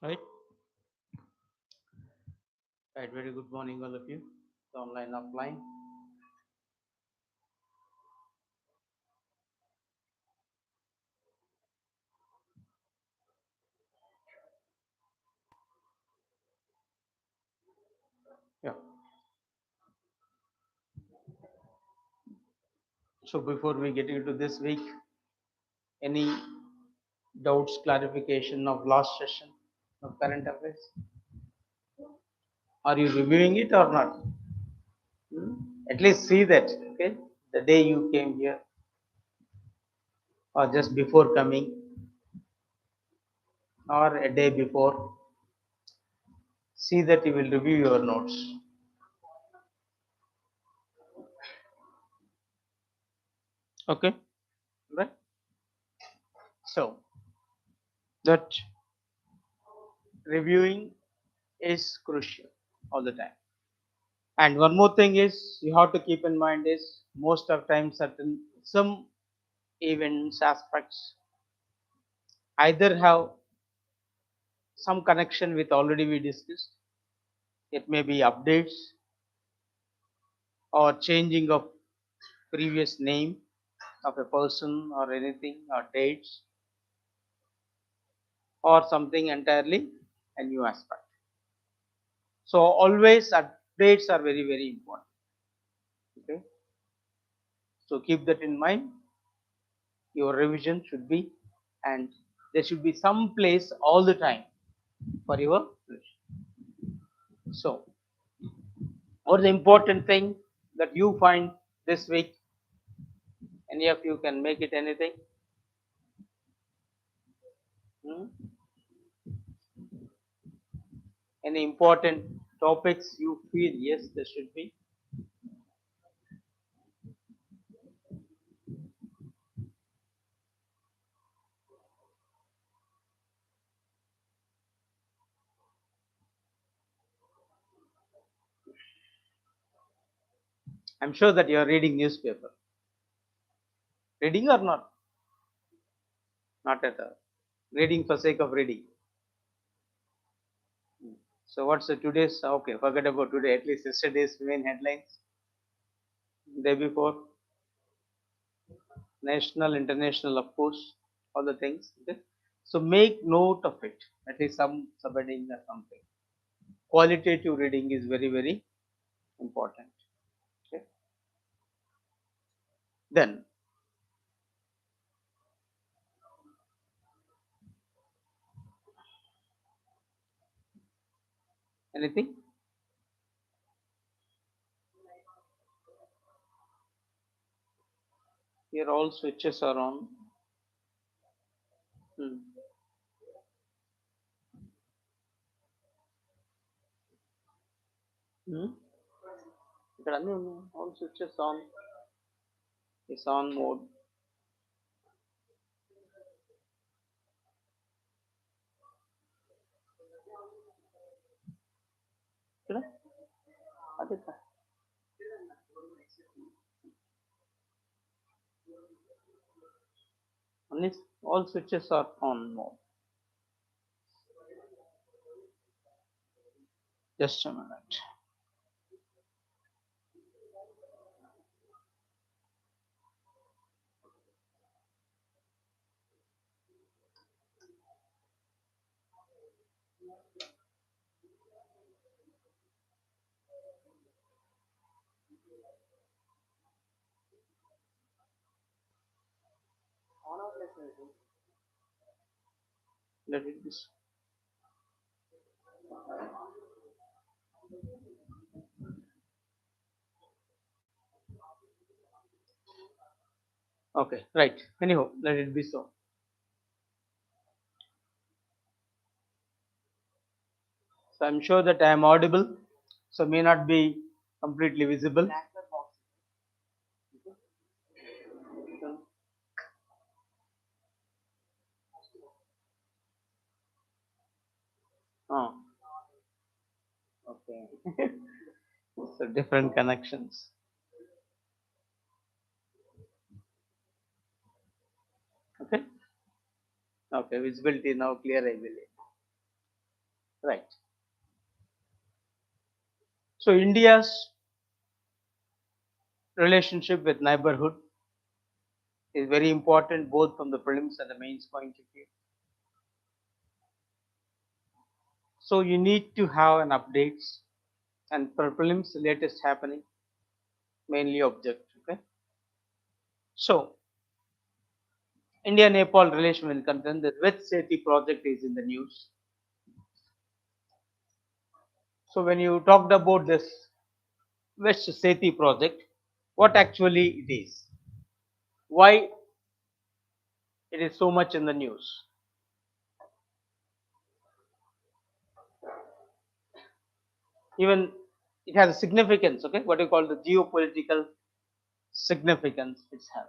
Right. Right. Very good morning, all of you. The online, offline. Yeah. So before we get into this week, any doubts, clarification of last session of current affairs? Are you reviewing it or not? Hmm? At least see that. Okay. The day you came here, or just before coming, or a day before. See that you will review your notes. Okay. Right. So that reviewing is crucial all the time. And one more thing is you have to keep in mind is most of time certain some events aspects either have some connection with already we discussed. It may be updates or changing of previous name of a person or anything or dates or something entirely a new aspect. So always updates are very important. Okay. So keep that in mind. Your revision should be, and there should be some place all the time for your revision. So what's the important thing that you find this week? Any of you can make it anything? Hmm? Any important topics you feel yes there should be? I'm sure that you are reading newspaper. Reading or not? Not at all. Reading for sake of reading. So what's the today's? Okay, forget about today. At least yesterday's main headlines. Day before, national, international, of course, all the things. Okay. So make note of it. At least some subheading or something. Qualitative reading is very important. Okay. Then anything? Here all switches are on. Hmm. Hmm. ఇక్కడ అన్నీ ఉన్నాయి. All switches on. Is on mode. ఇక్కడ అదే కా- అన్ని all switches are on mode. Just a minute. Let it be. Okay, right. Anyhow, let it be so. So I'm sure that I am audible. So may not be completely visible. Oh, okay. So different connections. Okay. Okay, visibility now clear, I believe. right. So India's relationship with neighborhood is very important both from the prelims and the mains point of view. So you need to have an updates and for prelims the latest happening mainly object. Okay. So India Nepal relation will concern the West Seti project is in the news. So when you talked about this West Seti project, what actually it is, why it is so much in the news. Even it has a significance, okay, what you call the geopolitical significance it's have.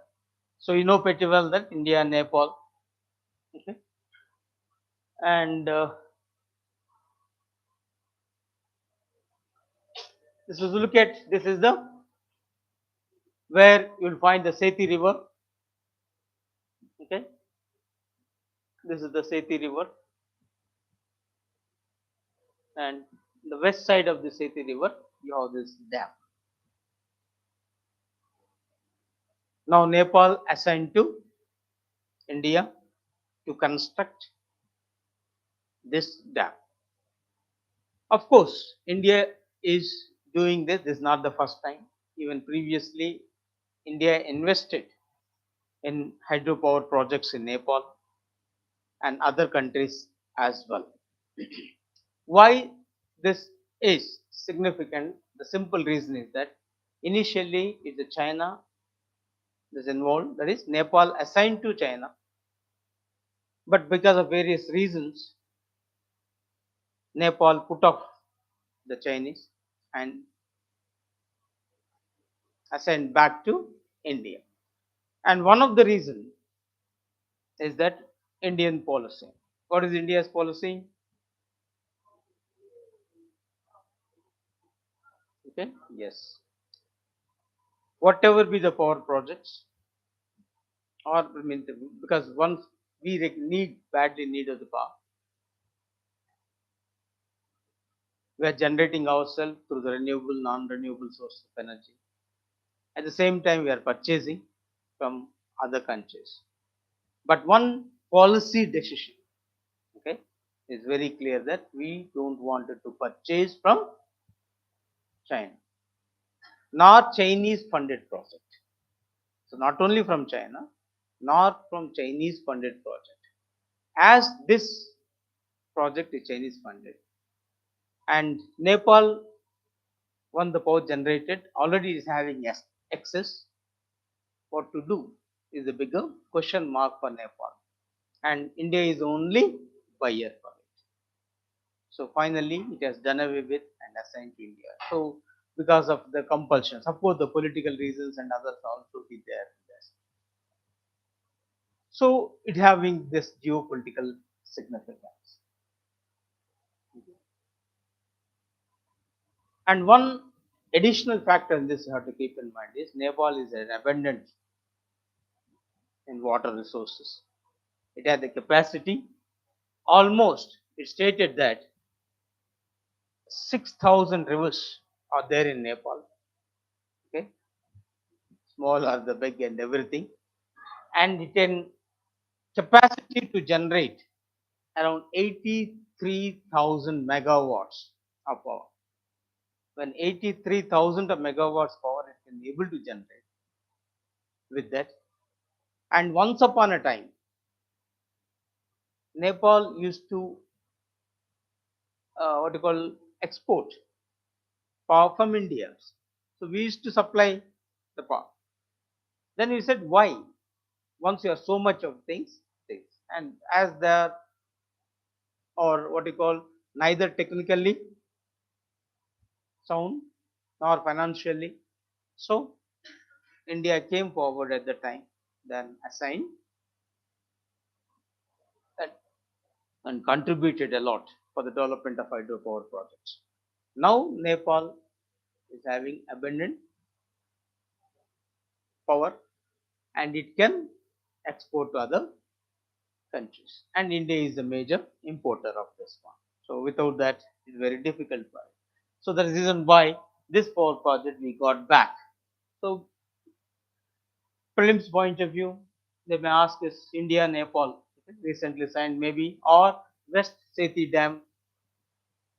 So you know pretty well that India and Nepal, okay, and this is look at this is the where you will find the Seti river, okay, this is the Seti river, and the west side of the Seti river you have this dam. Now Nepal assigned to India to construct this dam. Of course, India is doing this. This is not the first time. Even previously, India invested in hydropower projects in Nepal and other countries as well. Why this is significant? The simple reason is that initially it's a China is involved, that is Nepal assigned to China, but because of various reasons, Nepal put off the Chinese and assigned back to India. And one of the reasons is that Indian policy. What is India's policy? Okay, yes. Whatever be the power projects, or I mean, because once we need badly need of the power, we are generating ourselves through the renewable, non-renewable source of energy. At the same time, we are purchasing from other countries. But one policy decision, okay, is very clear that we don't want to purchase from China, nor Chinese funded project. So not only from China, nor from Chinese funded project. As this project is Chinese funded, and Nepal, when the power generated already is having excess, what to do is a bigger question mark for Nepal, and India is only buyer for it. So finally, it has done away with and assigned to India. So because of the compulsion, suppose the political reasons and others also be there. So it having this geopolitical significance. And one additional factor in this you have to keep in mind is Nepal is an abundant in water resources. It has the capacity almost, it stated that 6,000 rivers are there in Nepal. Okay, small or the big and everything, and it can capacity to generate around 83,000 megawatts of power. When 83,000 of megawatts power it can be able to generate with that. And once upon a time, Nepal used to what you call export power from India. So we used to supply the power. Then we said, why? Once you have so much of things, and as there or what you call neither technically sound nor financially, so India came forward at the time, then assigned that and contributed a lot for the development of hydropower projects. Now Nepal is having abundant power and it can export to other countries, and India is a major importer of this one. So without that, it's very difficult for it. So the reason why this power project we got back. So prelims point of view, they may ask is India, Nepal recently signed maybe, or West Sethi Dam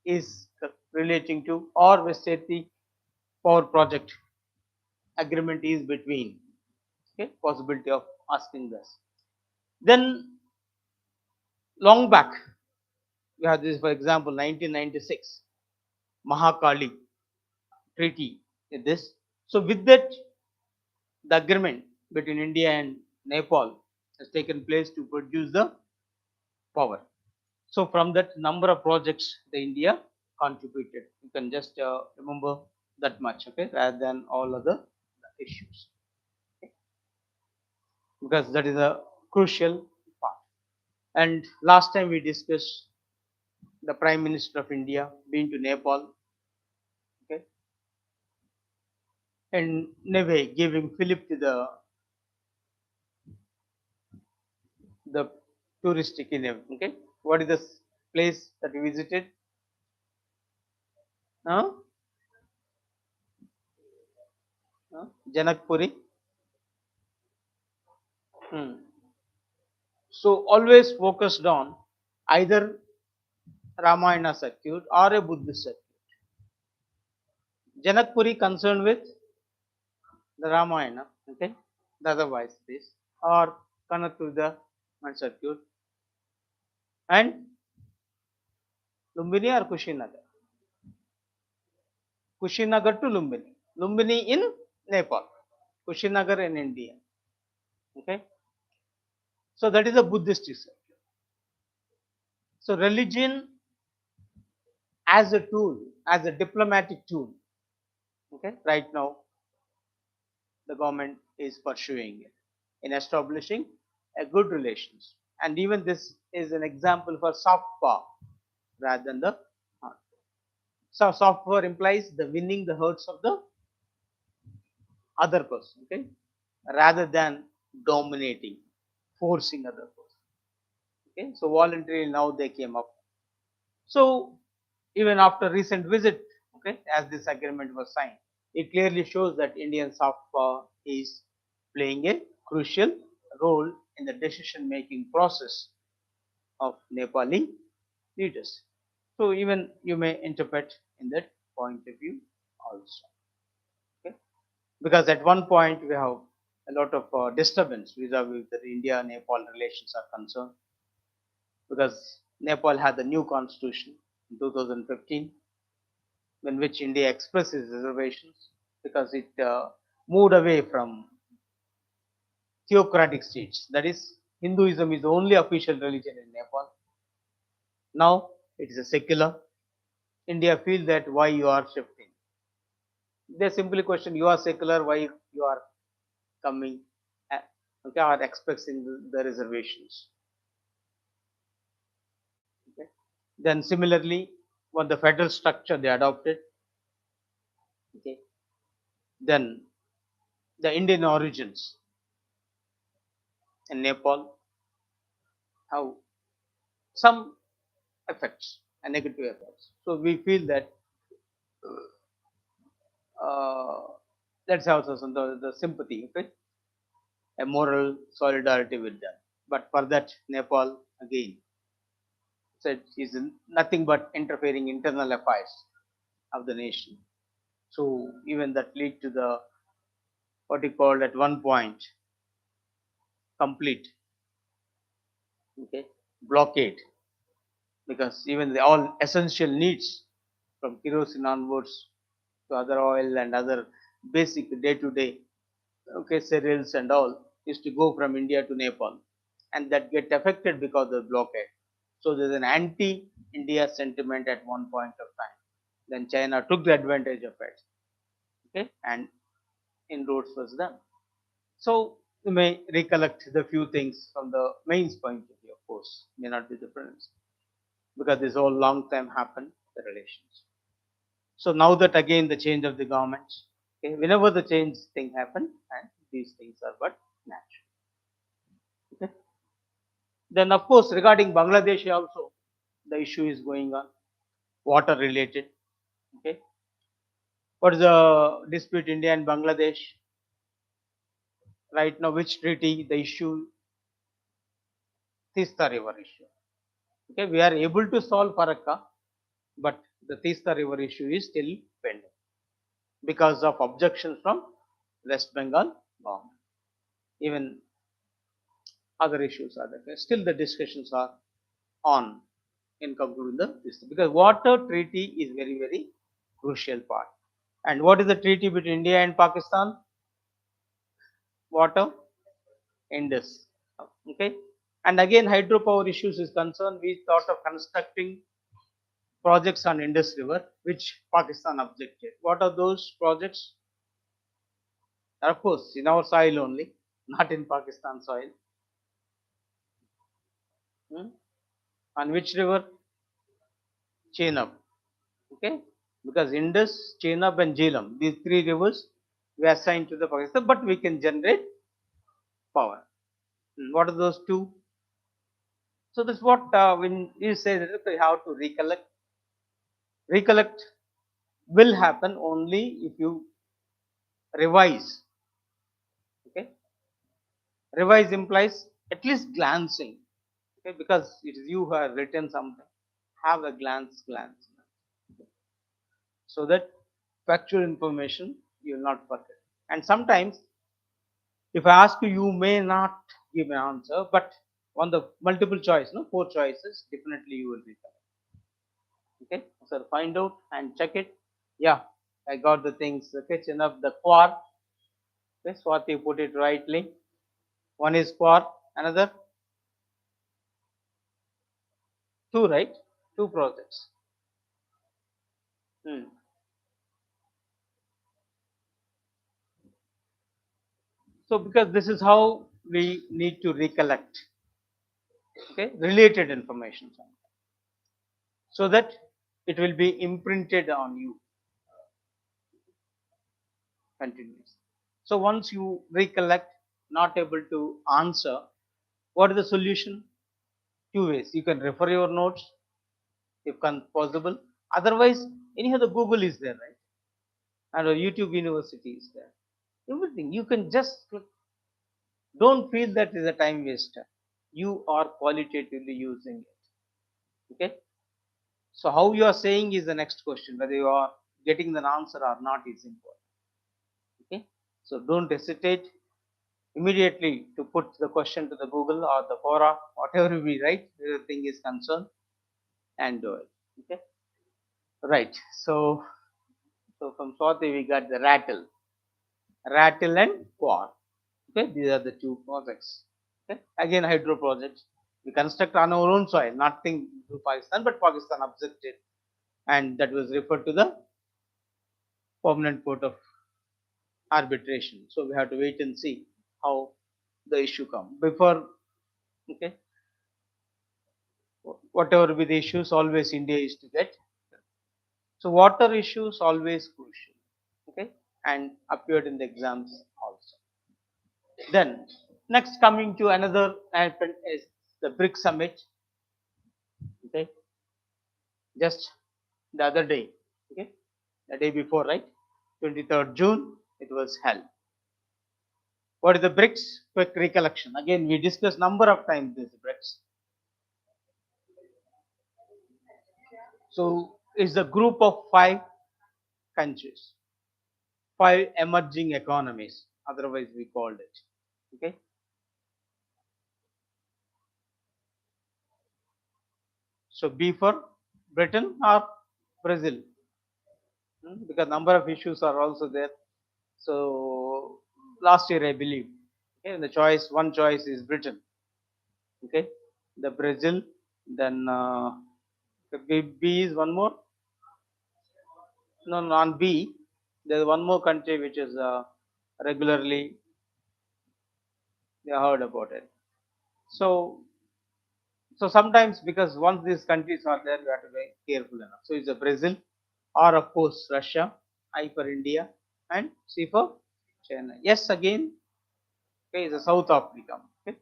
is relating to, or West Sethi power project agreement is between. Okay, possibility of asking this. Then long back, we have this, for example, 1996 Mahakali Treaty. This, so with that, the agreement between India and Nepal has taken place to produce the power. So from that number of projects, the India contributed. You can just remember that much, okay, rather than all other issues, okay? Because that is a crucial part. And last time we discussed the Prime Minister of India being to Nepal, okay, and Neve giving Philip to the touristic in okay. What is the place that we visited? Huh? Huh? Janakpuri. Hmm. So always focused on either Ramayana circuit or a Buddhist circuit. Janakpuri concerned with the Ramayana, okay, the otherwise this, or connect to the circuit, and Lumbini or Kushinagar. Kushinagar to Lumbini. Lumbini in Nepal, Kushinagar in India. Okay, so that is a Buddhist circuit. So religion as a tool, as a diplomatic tool. Okay, right now the government is pursuing it in establishing a good relations, and even this is an example for soft power rather than the hard. So soft power implies the winning the hearts of the other person, okay, rather than dominating, forcing other person. Okay, so voluntarily now they came up. So even after recent visit, okay, as this agreement was signed, it clearly shows that Indian soft power is playing a crucial role in the decision making process of Nepali leaders. So even you may interpret in that point of view also. Okay? Because at one point we have a lot of disturbance vis-a-vis the India-Nepal relations are concerned, because Nepal had the new constitution in 2015, in which India expressed its reservations because it moved away from theocratic states. That is, Hinduism is the only official religion in Nepal. Now it is a secular. India feel that why you are shifting. They simply question, you are secular, why you are coming, okay, or expecting the reservations. Okay. Then similarly, when the federal structure they adopted, okay, then the Indian origins in Nepal have some effects and negative effects. So we feel that uh, let's have some the sympathy, okay, a moral solidarity with them. But for that, Nepal again said is nothing but interfering internal affairs of the nation. So even that lead to the what you called at one point complete, okay, blockade, because even the all essential needs from kerosene onwards to other oil and other basic day to day, okay, cereals and all is to go from India to Nepal, and that get affected because of the blockade. So there's an anti-India sentiment at one point of time. Then China took the advantage of it, okay, and inroads was done. So you may recollect the few things from the mains point of view, of course, may not be the different, because this all long time happened, the relations. So now that again the change of the government, okay, whenever the change thing happen, and these things are but natural. Okay. Then of course regarding Bangladesh also the issue is going on. water related. Okay. What is the dispute India and Bangladesh? Right now, which treaty? The issue, Tista River issue. Okay, we are able to solve Farakka, but the Tista River issue is still pending because of objections from West Bengal government. Even other issues are there. Still, the discussions are on in concluding this because water treaty is very crucial part. And what is the treaty between India and Pakistan? Water Indus. Okay. And again, hydropower issues is concerned. We thought of constructing projects on Indus River, which Pakistan objected. What are those projects? Of course, in our soil only, not in Pakistan soil. Hmm? On which river? Chenab. Okay, because Indus, Chenab, and Jhelum, these three rivers, we assigned to the Pakistan, but we can generate power. What are those two? So that's what when you say that you have to recollect. Recollect will happen only if you revise. Okay, revise implies at least glancing. Okay, because it is you who have written something. Have a glance, so that factual information you will not forget. And sometimes, if I ask you, you may not give an answer, but on the multiple choice, no, four choices, definitely you will recollect. Okay, so find out and check it. Yeah, I got the things. Okay, chin up the quar. Okay, Swati put it rightly. One is quar, another two, right? Two projects. Hmm. So because this is how we need to recollect, okay, related information, so that it will be imprinted on you continuously. So once you recollect, not able to answer, what is the solution? Two ways. You can refer your notes if possible. Otherwise, anyhow, the Google is there, right? And a YouTube University is there. Everything you can just click. Don't feel that is a time waster. You are qualitatively using it. Okay. So how you are saying is the next question. Whether you are getting the answer or not is important. Okay. So don't hesitate immediately to put the question to the Google or the Quora, whatever we write, everything is concerned, and do it. Okay. Right. So from Swati we got the rattle and quar. Okay, these are the two projects. Okay, again hydro projects. We construct on our own soil, nothing to Pakistan, but Pakistan objected, and that was referred to the permanent court of arbitration. So we have to wait and see how the issue come before. Okay, whatever be the issues, always India is to get. So water issues always crucial. Okay, and appeared in the exams also. Then next coming to another event is the BRIC summit. Okay, just the other day. Okay, the day before, right? 23rd June it was held. What is the BRICS? Quick recollection. Again, we discussed number of times this BRICS. So it's a group of 5 countries, 5 emerging economies. Otherwise, we called it. Okay. So B for Britain or Brazil, because number of issues are also there. So last year I believe, okay, the choice one choice is Britain. Okay, the Brazil, then the B is one more. No, no, on B there is one more country which is regularly they heard about it. So so sometimes because once these countries are there, we have to be careful enough. So it's a Brazil, or of course Russia, I for India, and C for China. Yes, again, okay, is a South Africa. Okay.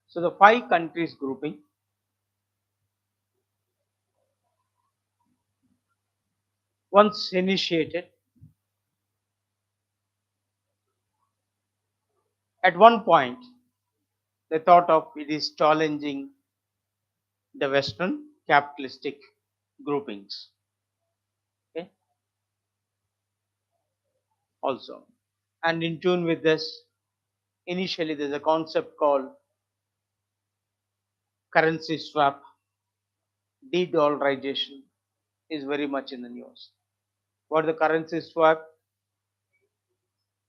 So the 5 countries grouping. once initiated, at one point they thought of it is challenging the Western capitalistic groupings. Okay, also, and in tune with this, initially there's a concept called currency swap, de-dollarization is very much in the news. What the currency swap?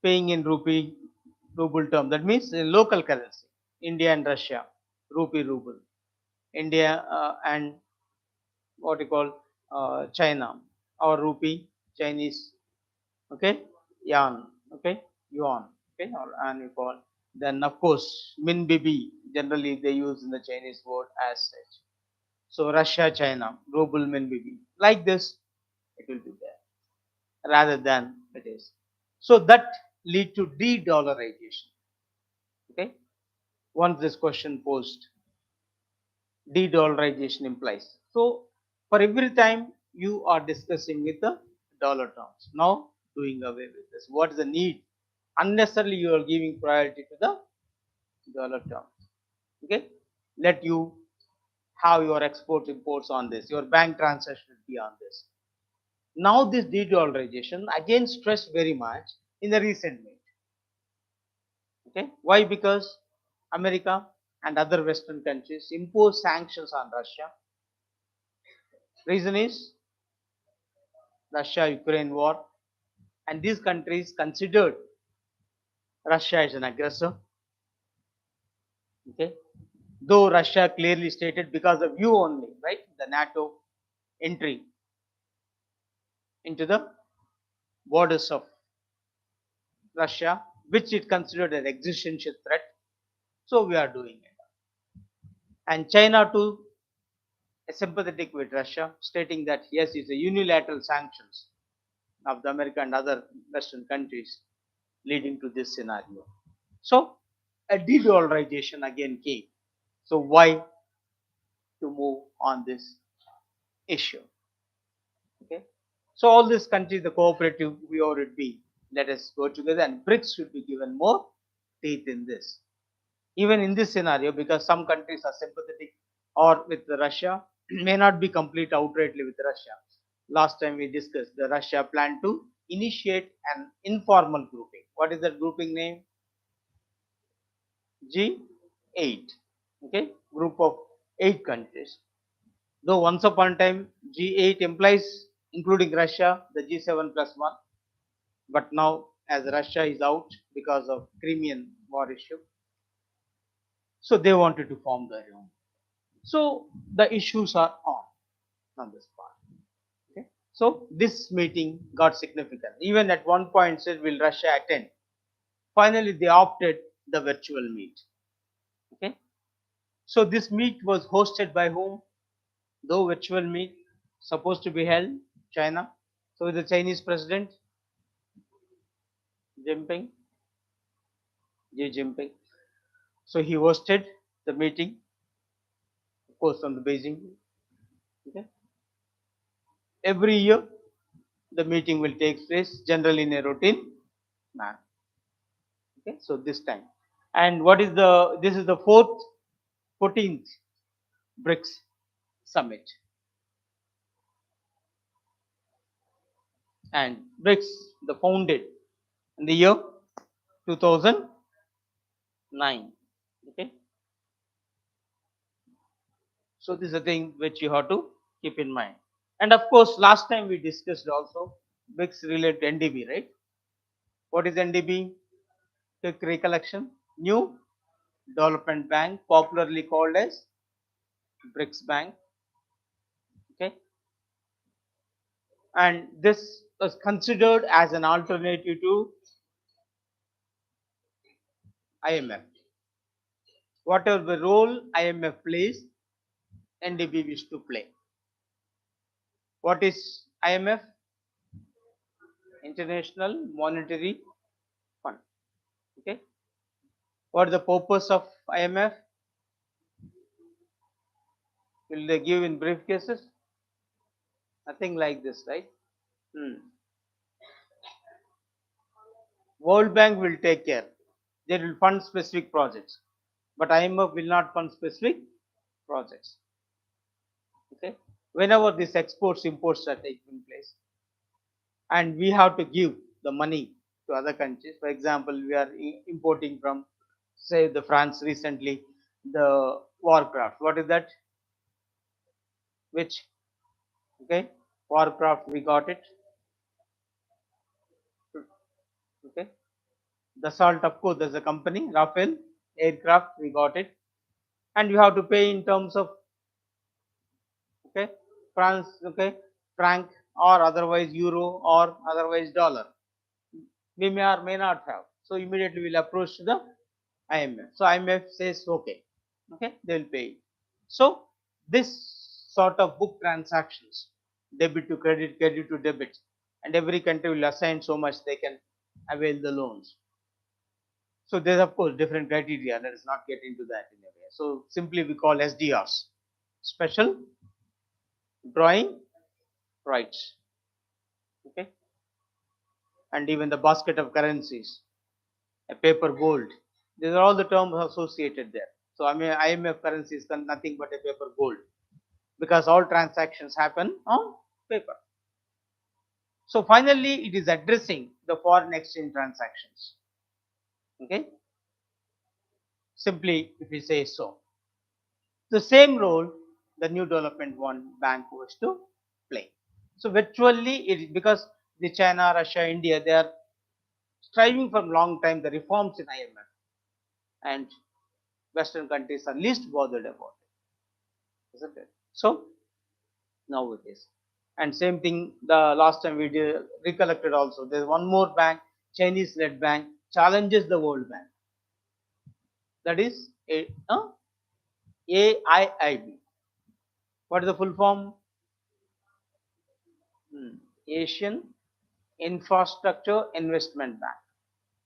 Paying in ruble term. That means in local currency. India and Russia, rupee ruble. India and what you call China or rupee Chinese. Okay, yuan. Okay, yuan. Okay, or and you call. Then of course minbibi. Generally they use in the Chinese word as such. So Russia, China, ruble minbibi. Like this, it will be there rather than it is. So that lead to de-dollarization. Okay, once this question posed, de-dollarization implies. So for every time you are discussing with the dollar terms, now doing away with this. What is the need? Unnecessarily you are giving priority to the dollar terms. Okay, let you have your exports imports on this. Your bank transaction will be on this. Now this de-dollarization again stressed very much in the recent meet. Okay, why? Because America and other Western countries impose sanctions on Russia. Reason is Russia-Ukraine war, and these countries considered Russia as an aggressor. Okay, though Russia clearly stated because of you only, right? The Nato entry into the borders of Russia, which it considered an existential threat. So we are doing it. And China too is sympathetic with Russia, stating that yes, it's a unilateral sanctions of the America and other Western countries leading to this scenario. So a de-dollarization again came. So why to move on this issue? Okay. So all these countries, the cooperative, we already be. Let us go together, and BRICS should be given more teeth in this. Even in this scenario, because some countries are sympathetic or with Russia, may not be complete outrightly with Russia. Last time we discussed the Russia plan to initiate an informal grouping. What is that grouping name? G8. Okay, group of 8 countries. Though once upon a time G8 implies including Russia, the G7 plus 1, but now as Russia is out because of Crimean war issue, so they wanted to form their own. So the issues are on this part. Okay. So this meeting got significant. Even at one point said, will Russia attend? Finally, they opted the virtual meet. Okay. So this meet was hosted by whom? Though virtual meet supposed to be held, China. So the Chinese president Jinping, Xi Jinping. So he hosted the meeting, of course, from the Beijing. Okay. Every year, the meeting will take place generally in a routine manner. Okay. So this time, and what is the? This is the 14th BRICS summit, and BRICS the founded in the year 2009. Okay. So this is a thing which you have to keep in mind. And of course, last time we discussed also BRICS related to NDB, right? What is NDB? Quick recollection. New Development Bank, popularly called as BRICS Bank. Okay, and this was considered as an alternative to IMF. Whatever the role IMF plays, NDB wished to play. What is IMF? International Monetary Fund. Okay. What is the purpose of IMF? Will they give in briefcases? Nothing like this, right? Hmm. World Bank will take care. They will fund specific projects, but IMF will not fund specific projects. Okay. Whenever these exports imports are taking place, and we have to give the money to other countries. For example, we are importing from, say, the France recently the Warcraft. What is that? Which, okay, Warcraft we got it. Okay, the salt, of course, there's a company, Rafael aircraft, we got it, and you have to pay in terms of, okay, France, okay, franc, or otherwise euro, or otherwise dollar. We may or may not have. So immediately we'll approach to the IMF. So IMF says okay, okay, they will pay. So this sort of book transactions, debit to credit, credit to debit, and every country will assign so much they can avail the loans. So there's of course different criteria. Let us not get into that in a way. So simply we call SDRs, special drawing rights. Okay, and even the basket of currencies, a paper gold. These are all the terms associated there. So I mean IMF currency is nothing but a paper gold because all transactions happen on paper. So finally, it is addressing the foreign exchange transactions. Okay, simply if we say so, the same role the new development one bank was to play. So virtually, it is because the China, Russia, India, they are striving for a long time the reforms in IMF, and Western countries are least bothered about it, isn't it? So now it is. And same thing the last time we did, recollected also. There's one more bank, Chinese led bank, challenges the World Bank. That is AIIB. What is the full form? Asian Infrastructure Investment Bank.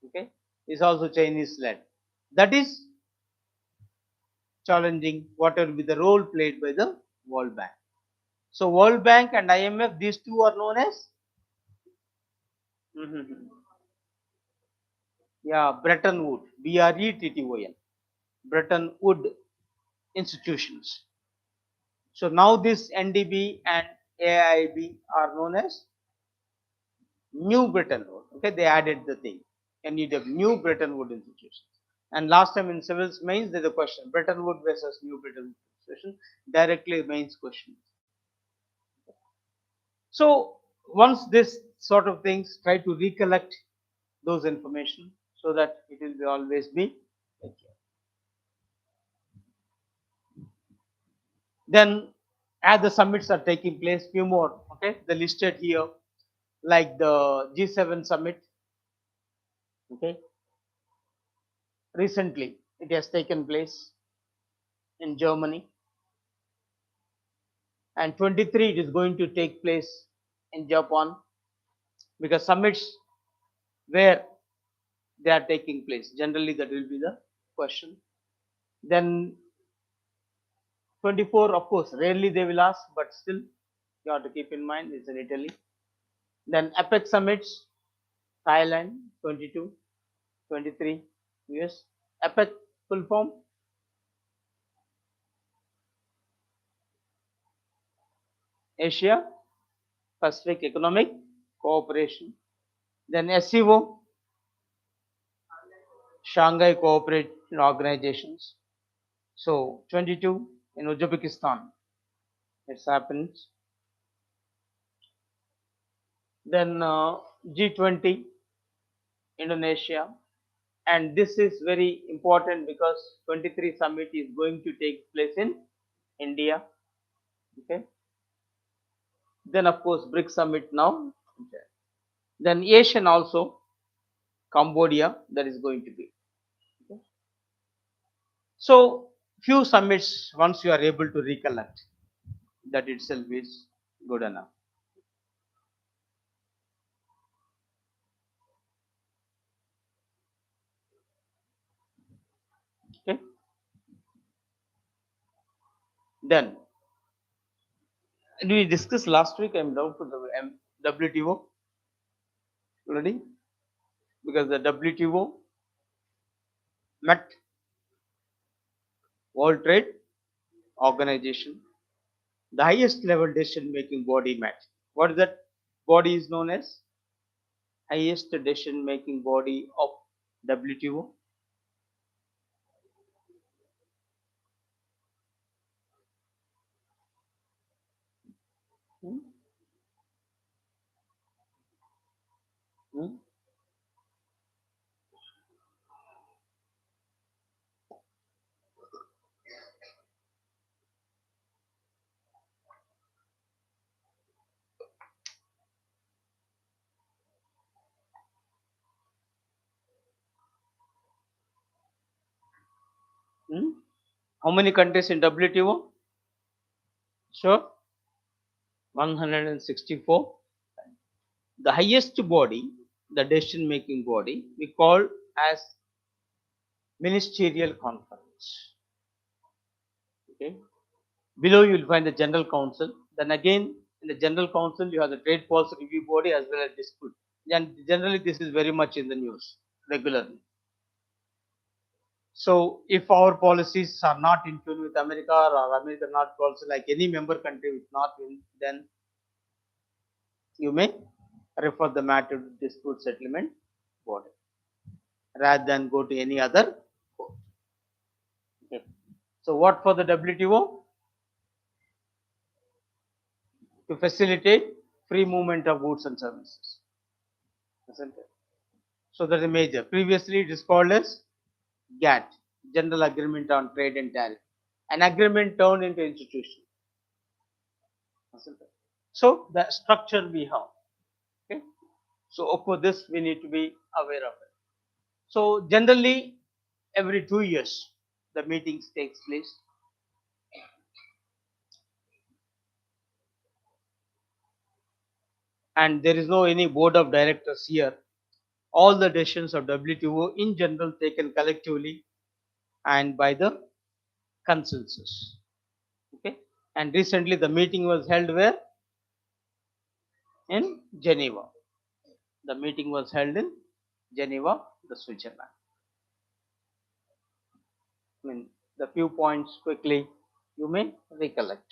Okay, is also Chinese led. That is challenging what will be the role played by the World Bank. So World Bank and IMF, these two are known as yeah, Bretton Woods, BRETTON, Bretton Woods institutions. So now this NDB and AIB are known as New Bretton Woods. Okay, they added the thing. NEW, New Bretton Woods institutions. And last time in civils mains, there's a question: Bretton Woods versus New Bretton Woods institution. Directly mains question. So once this sort of things, try to recollect those information so that it will be always be okay. Then as the summits are taking place, few more, okay, they listed here, like the G7 summit, okay, recently it has taken place in Germany, and 23 it is going to take place in Japan, because summits where they are taking place, generally that will be the question. Then 24, of course, rarely they will ask, but still you have to keep in mind it's in Italy. Then APEC summits, Thailand, 22, 23, US. APEC full form, Asia Pacific Economic Cooperation. Then SCO, Shanghai Cooperation Organizations. So 22 in Uzbekistan, it happens. Then G20, Indonesia, and this is very important because 23 summit is going to take place in India. Okay. Then of course BRICS summit now. Okay. Then Asian also, Cambodia, that is going to be. Okay. So few summits, once you are able to recollect, that itself is good enough. Okay. Then we discussed last week. I'm down to WTO already, because the WTO met World Trade Organization, the highest level decision making body met. What is that body is known as? Highest decision making body of WTO. Hmm? Hmm? Hmm? How many countries in WTO? Sure, 164. The highest body, the decision making body, we call as ministerial conference. Okay. Below you will find the general council. Then again in the general council you have the trade policy review body as well as dispute. And generally this is very much in the news regularly. So if our policies are not in tune with America or America not policy like any member country is not in, then you may refer the matter to dispute settlement body rather than go to any other court. Okay. So what for the WTO? To facilitate free movement of goods and services. Isn't it? So that is major. Previously it is called as GATT, General Agreement on Trade and Tariff. An agreement turned into institution. Isn't it? So the structure we have. Okay. So for this we need to be aware of it. So generally every 2 years the meetings takes place. And there is no any board of directors here. All the decisions of WTO in general taken collectively and by the consensus. Okay. And recently the meeting was held where? In Geneva. The meeting was held in Geneva, the Switzerland. I mean, the few points quickly you may recollect.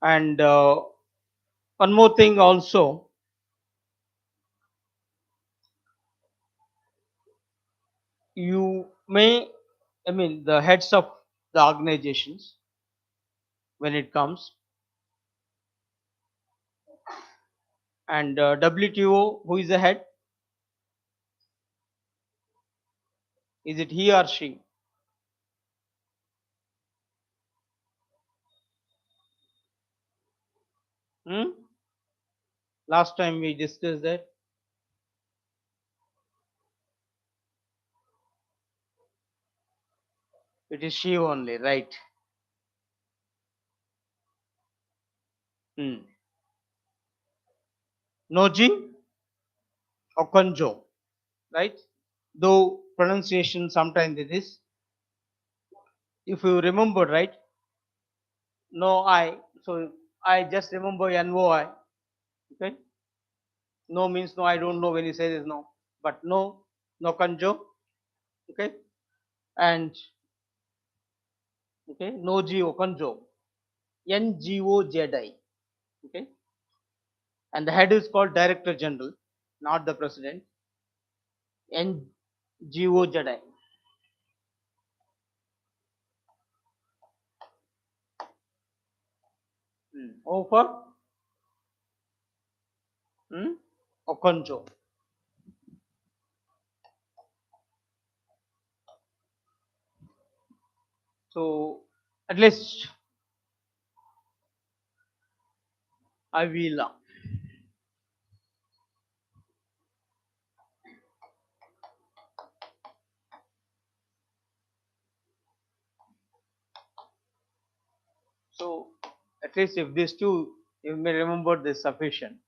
And one more thing also, you may, I mean, the heads of the organizations when it comes, and WTO, who is the head? Is it he or she? Hmm? Last time we discussed that. It is she only, right? Hmm. Noji Okonjo, right? Though pronunciation sometimes it is. If you remember, right? No I. So I just remember NOI. Okay. No means no, I don't know when you say this no. But no, no kanjo. Okay. And okay, no G Okonjo. NGO Jedi. Okay. And the head is called Director General, not the President. NGO Jedi. O for Okonjo. So at least I will. So at least if these two, you may remember this sufficient.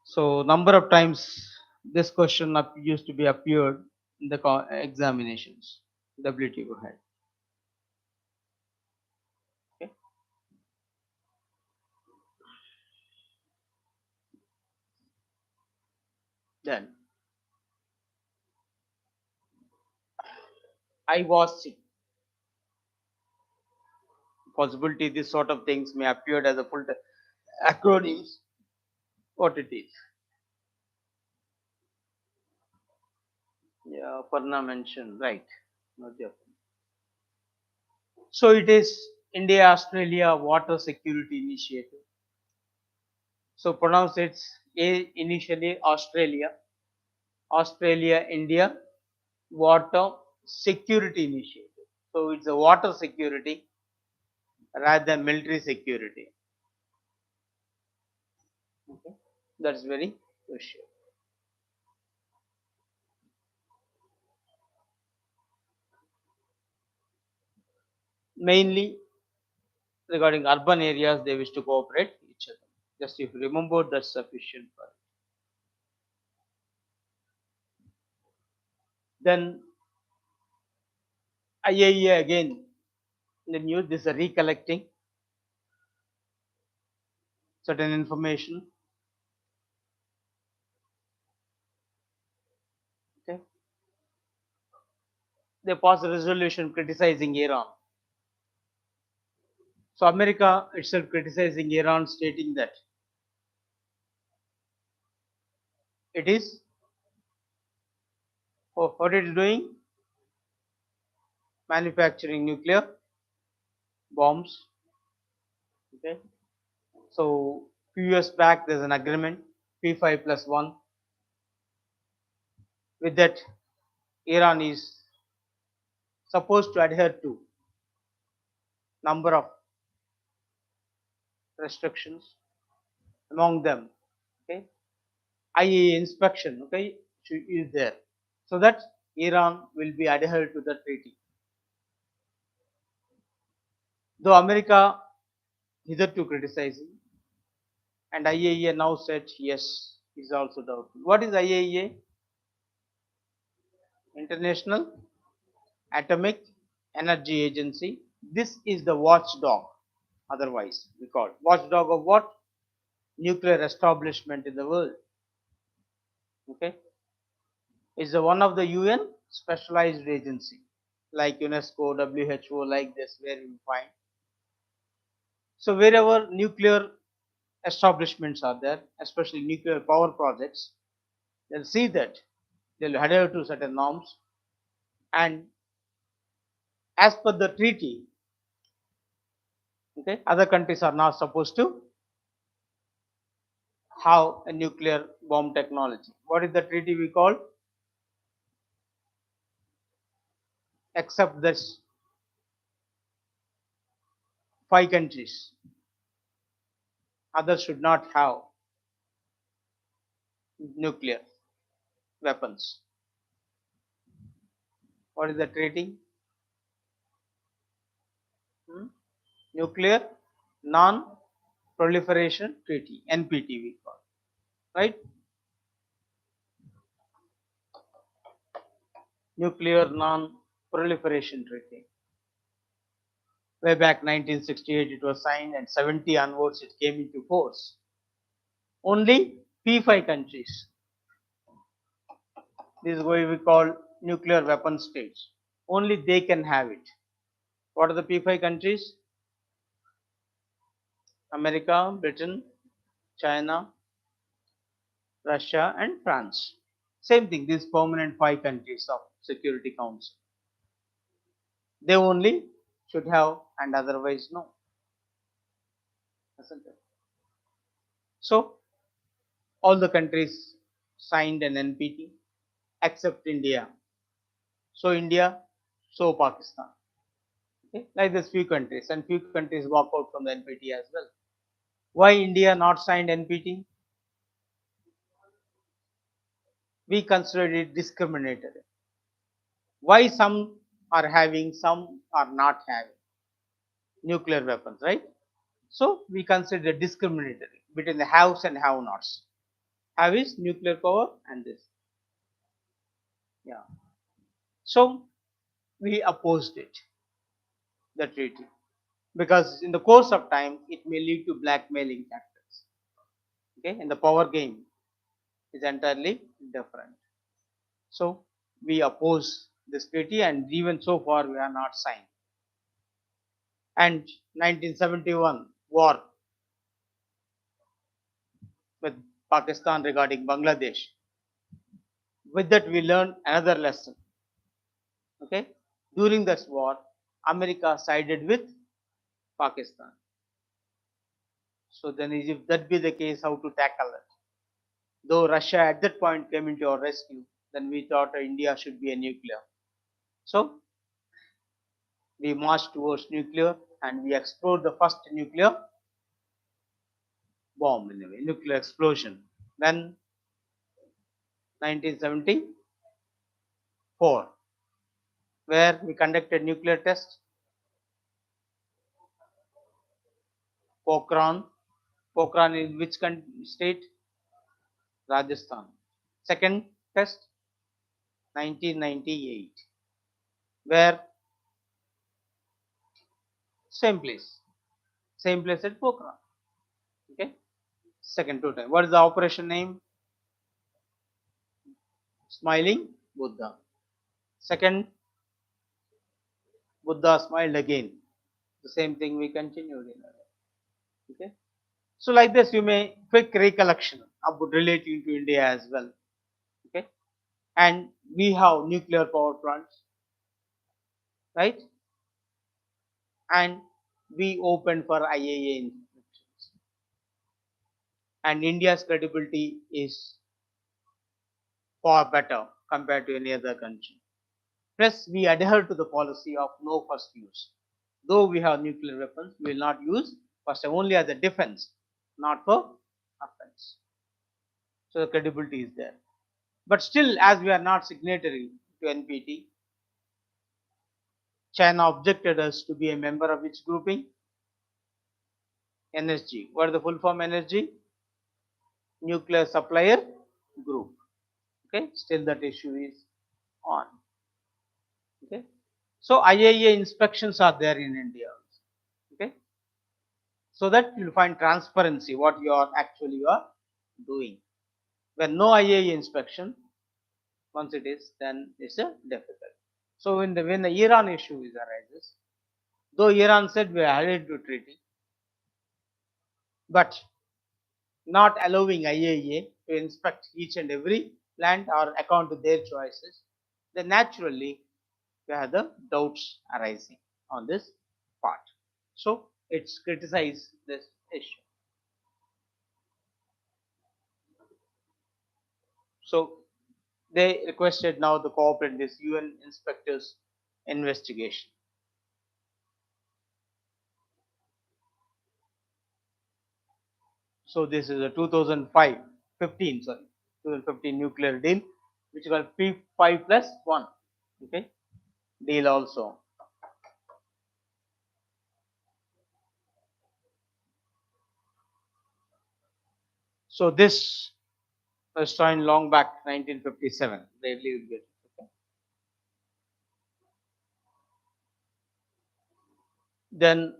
So number of times this question used to be appeared in the examinations. WTO had. Okay. Then I was sick. Possibility this sort of things may appear as a full acronyms. What it is? Yeah, Parna mentioned, right. Not Japan. So it is India Australia Water Security Initiative. So pronounce it's A initially Australia, Australia India Water Security Initiative. So it's a water security rather than military security. Okay. That's very crucial. Mainly regarding urban areas, they wish to cooperate each other. Just if you remember, that's sufficient for it. Then IAEA again in the news, this is a recollecting certain information. Okay. They passed a resolution criticizing Iran. So America itself criticizing Iran, stating that it is what it is doing, manufacturing nuclear bombs. Okay. So few years back there's an agreement P5+1. With that, Iran is supposed to adhere to number of restrictions, among them, okay, IAEA inspection, okay, is there, so that Iran will be adhered to the treaty. Though America hitherto criticizing, and IAEA now said yes, is also doubtful. What is IAEA? International Atomic Energy Agency. This is the watchdog, otherwise we call it watchdog of what? Nuclear establishment in the world. Okay, is one of the UN specialized agency like UNESCO, WHO, like this, where you find. So wherever nuclear establishments are there, especially nuclear power projects, they'll see that they'll adhere to certain norms, and as per the treaty, okay, other countries are not supposed to have a nuclear bomb technology. What is the treaty we call? Except this 5 countries, others should not have nuclear weapons. What is the treaty? Hmm? Nuclear Non-Proliferation Treaty, NPT we call, right? Nuclear Non-Proliferation Treaty. Way back 1968 it was signed, and 70 onwards it came into force. Only P5 countries, this is what we call nuclear weapon states, only they can have it. What are the P5 countries? America, Britain, China, Russia, and France. Same thing, these permanent 5 countries of Security Council. They only should have, and otherwise no. Isn't it? So all the countries signed an NPT except India. So India, so Pakistan. Okay? Like this few countries, and few countries walk out from the NPT as well. Why India not signed NPT? We consider it discriminatory. Why some are having, some are not having nuclear weapons, right? So we consider discriminatory between the haves and have-nots. Have is nuclear power and this. Yeah. So we opposed it, the treaty, because in the course of time it may lead to blackmailing tactics. Okay, in the power game, is entirely different. So we oppose this treaty, and even so far we are not signed. And 1971 war with Pakistan regarding Bangladesh. With that we learned another lesson. Okay, during this war, America sided with Pakistan. So then, if that be the case, how to tackle it? Though Russia at that point came into our rescue, then we thought India should be a nuclear. So we marched towards nuclear, and we explored the first nuclear bomb, in a way, nuclear explosion. Then 1974, where we conducted nuclear test. Pokhran. Pokhran in which state? Rajasthan. Second test 1998, where same place at Pokhran. Okay, second two time. What is the operation name? Smiling Buddha. Second, Buddha smiled again. The same thing we continued in. Okay, so like this, you may quick recollection about relating to India as well. Okay, and we have nuclear power plants, right? And we open for IAEA inspections, and India's credibility is far better compared to any other country. Plus, we adhere to the policy of no first use. Though we have nuclear weapons, we will not use first only as a defense, not for offense. So the credibility is there. But still, as we are not signatory to NPT, China objected us to be a member of which grouping? NSG. What is the full form NSG? Nuclear Supplier Group. Okay, still that issue is on. Okay, so IAEA inspections are there in India. Okay, so that you will find transparency what you are actually doing. When no IAEA inspection, once it is, then it's a difficult. So when the Iran issue is arises, though Iran said we are added to treaty, but not allowing IAEA to inspect each and every plant or account to their choices, then naturally we have the doubts arising on this part. So it's criticize this issue. So they requested now to cooperate in this UN inspectors investigation. So this is a 2015 nuclear deal, which is called P5+1. Okay, deal also. So this was signed long back, 1957. Rarely will get. Okay. Then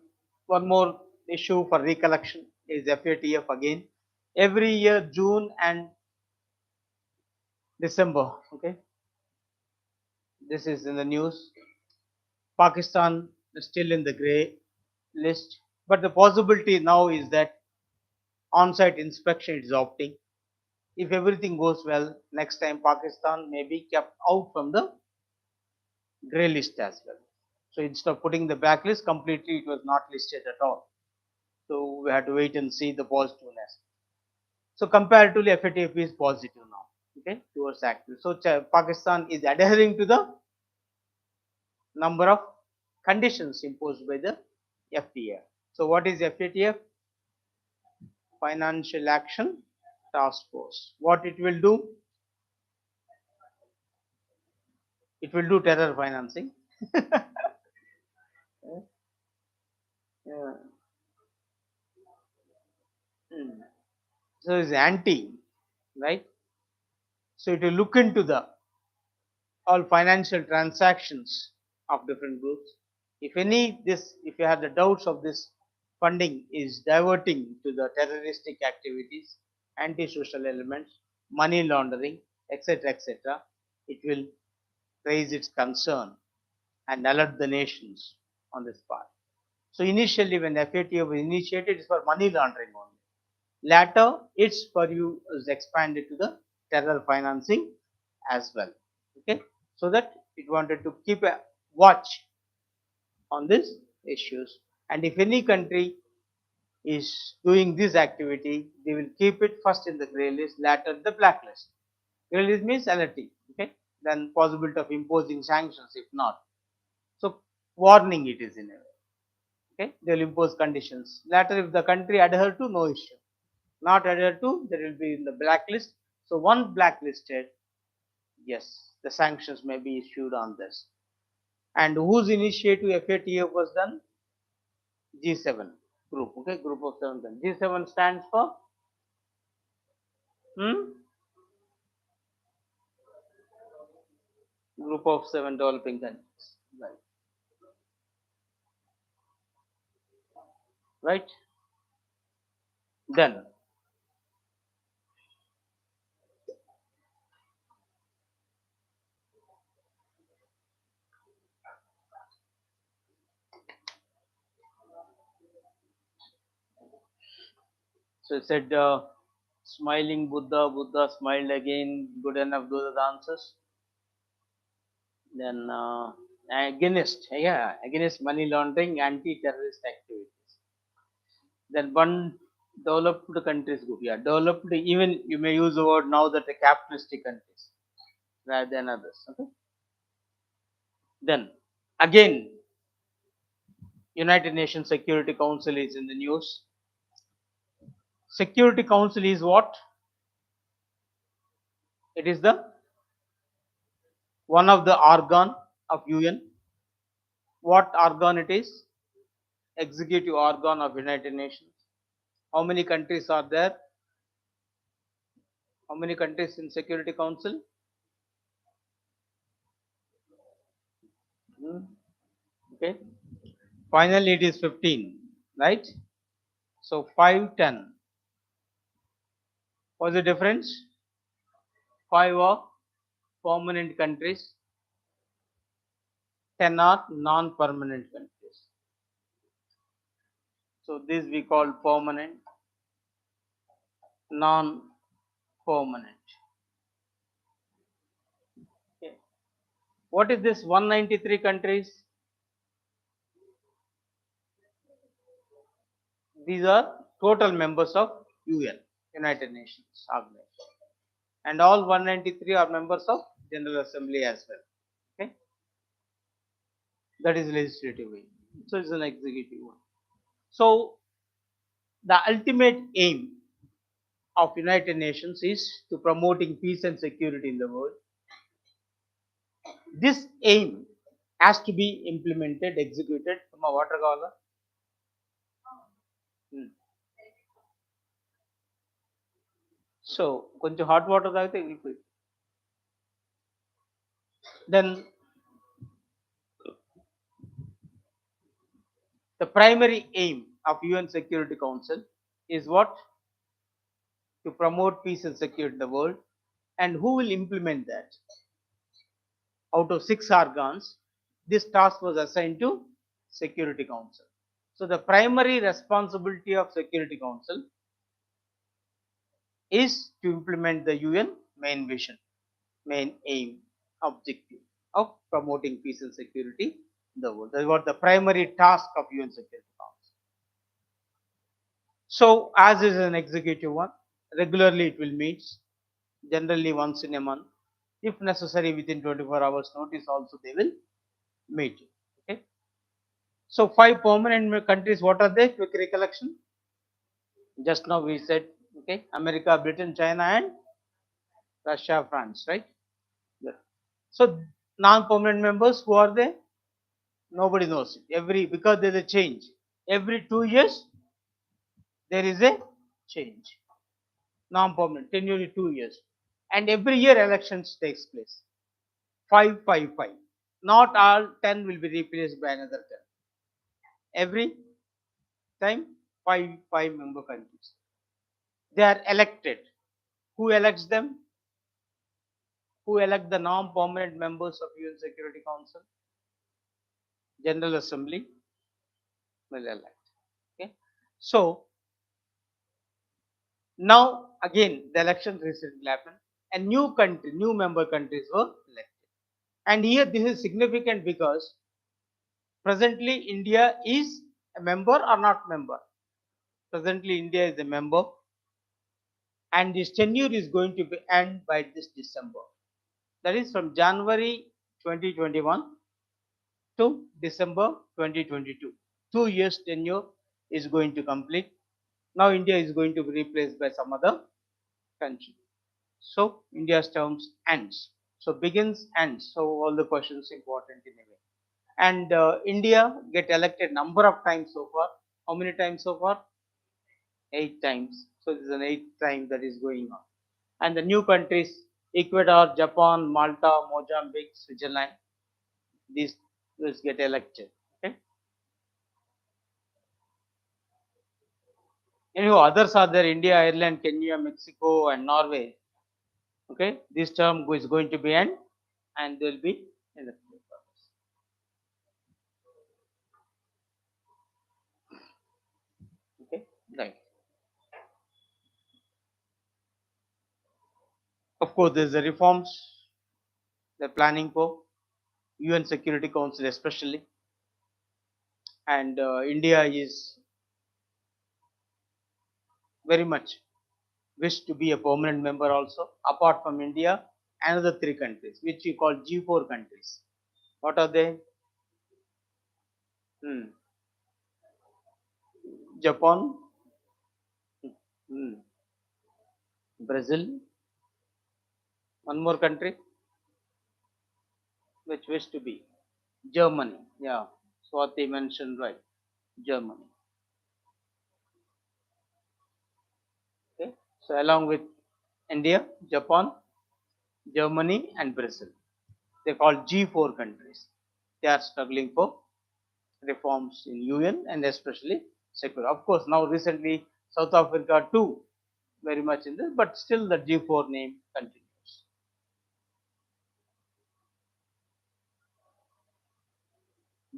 one more issue for recollection is FATF again. Every year, June and December. Okay, this is in the news. Pakistan is still in the grey list, but the possibility now is that on-site inspection is opting. If everything goes well, next time Pakistan may be kept out from the grey list as well. So instead of putting the blacklist completely, it was not listed at all. So we had to wait and see the positiveness. So comparatively, FATF is positive now. Okay, towards active. So Pakistan is adhering to the number of conditions imposed by the FTA. So what is FATF? Financial Action Task Force. What it will do? It will do terror financing. Yeah. So it's anti, right? So it will look into the all financial transactions of different groups. If you have the doubts of this funding is diverting to the terroristic activities, anti-social elements, money laundering, etc., etc., it will raise its concern and alert the nations on this part. So initially, when FATF was initiated, it's for money laundering only. Later, its purview is expanded to the terror financing as well. Okay, so that it wanted to keep a watch on these issues, and if any country is doing this activity, they will keep it first in the grey list, later the blacklist. Grey list means alerting. Okay, then possibility of imposing sanctions if not. So warning it is in a way. Okay, they will impose conditions. Later, if the country adhere to, no issue. Not adhere to, there will be in the blacklist. So once blacklisted, yes, the sanctions may be issued on this. And whose initiative FATF was done? G7 group. Okay, group of 7. G7 stands for group of 7 developing countries. Right. Right. Then so it said smiling Buddha, Buddha smiled again, good enough, those are the answers. Then against money laundering, anti-terrorist activities. Then one developed countries group, yeah, developed, even you may use the word now that the capitalistic countries rather than others. Okay. Then again, United Nations Security Council is in the news. Security Council is what? It is the one of the organ of UN. What organ it is? Executive organ of United Nations. How many countries are there? How many countries in Security Council? Okay. Finally, it is 15, right? So 5, 10. What's the difference? 5 are permanent countries, 10 are non-permanent countries. So this we call permanent, non-permanent. Okay. What is this 193 countries? These are total members of UN, United Nations Organization, and all 193 are members of General Assembly as well. Okay, that is legislative wing. So it's an executive one. So the ultimate aim of United Nations is to promoting peace and security in the world. This aim has to be implemented, executed. Water kavala. So కొంచెం hot water తాగితే వెళ్ళిపోయి. Then the primary aim of UN Security Council is what? To promote peace and security in the world. And who will implement that? Out of 6 organs, this task was assigned to Security Council. So the primary responsibility of Security Council is to implement the UN main vision, main aim, objective of promoting peace and security in the world. That is what the primary task of UN Security Council. So as is an executive one, regularly it will meet, generally once in a month. If necessary, within 24 hours notice also they will meet. Okay. So 5 permanent countries, what are they? Quick recollection. Just now we said, okay, America, Britain, China, and Russia, France, right? Yeah. So non-permanent members, who are they? Nobody knows it. Because there is a change. Every 2 years there is a change. Non-permanent, tenure 2 years. And every year elections takes place. 5, 5, 5. Not all 10 will be replaced by another 10. Every time 5 member countries. They are elected. Who elects them? Who elect the non-permanent members of UN Security Council? General Assembly will elect. Okay. So now again the elections recently happened and new member countries were elected. And here this is significant because presently India is a member or not member. Presently India is a member and this tenure is going to be end by this December. That is from January 2021 to December 2022. 2 years tenure is going to complete. Now India is going to be replaced by some other country. So India's terms ends. So begins, ends. So all the questions important in a way. And India get elected number of times so far. How many times so far? 8 times. So this is an 8th time that is going on. And the new countries: Ecuador, Japan, Malta, Mozambique, Switzerland. These will get elected. Okay. Anyhow, others are there: India, Ireland, Kenya, Mexico, and Norway. Okay, this term is going to be end, and they will be elected. Okay, right. Of course, there's the reforms they're planning for UN Security Council, especially, and India is very much wish to be a permanent member also. Apart from India, another 3 countries, which we call G4 countries. What are they? Hmm. Japan, hmm. Brazil, one more country which wish to be Germany. Yeah, Swati mentioned right. Germany. Okay. So along with India, Japan, Germany, and Brazil, they call G4 countries. They are struggling for reforms in UN and especially security. Of course, now recently South Africa too very much in this, but still the G4 name continues.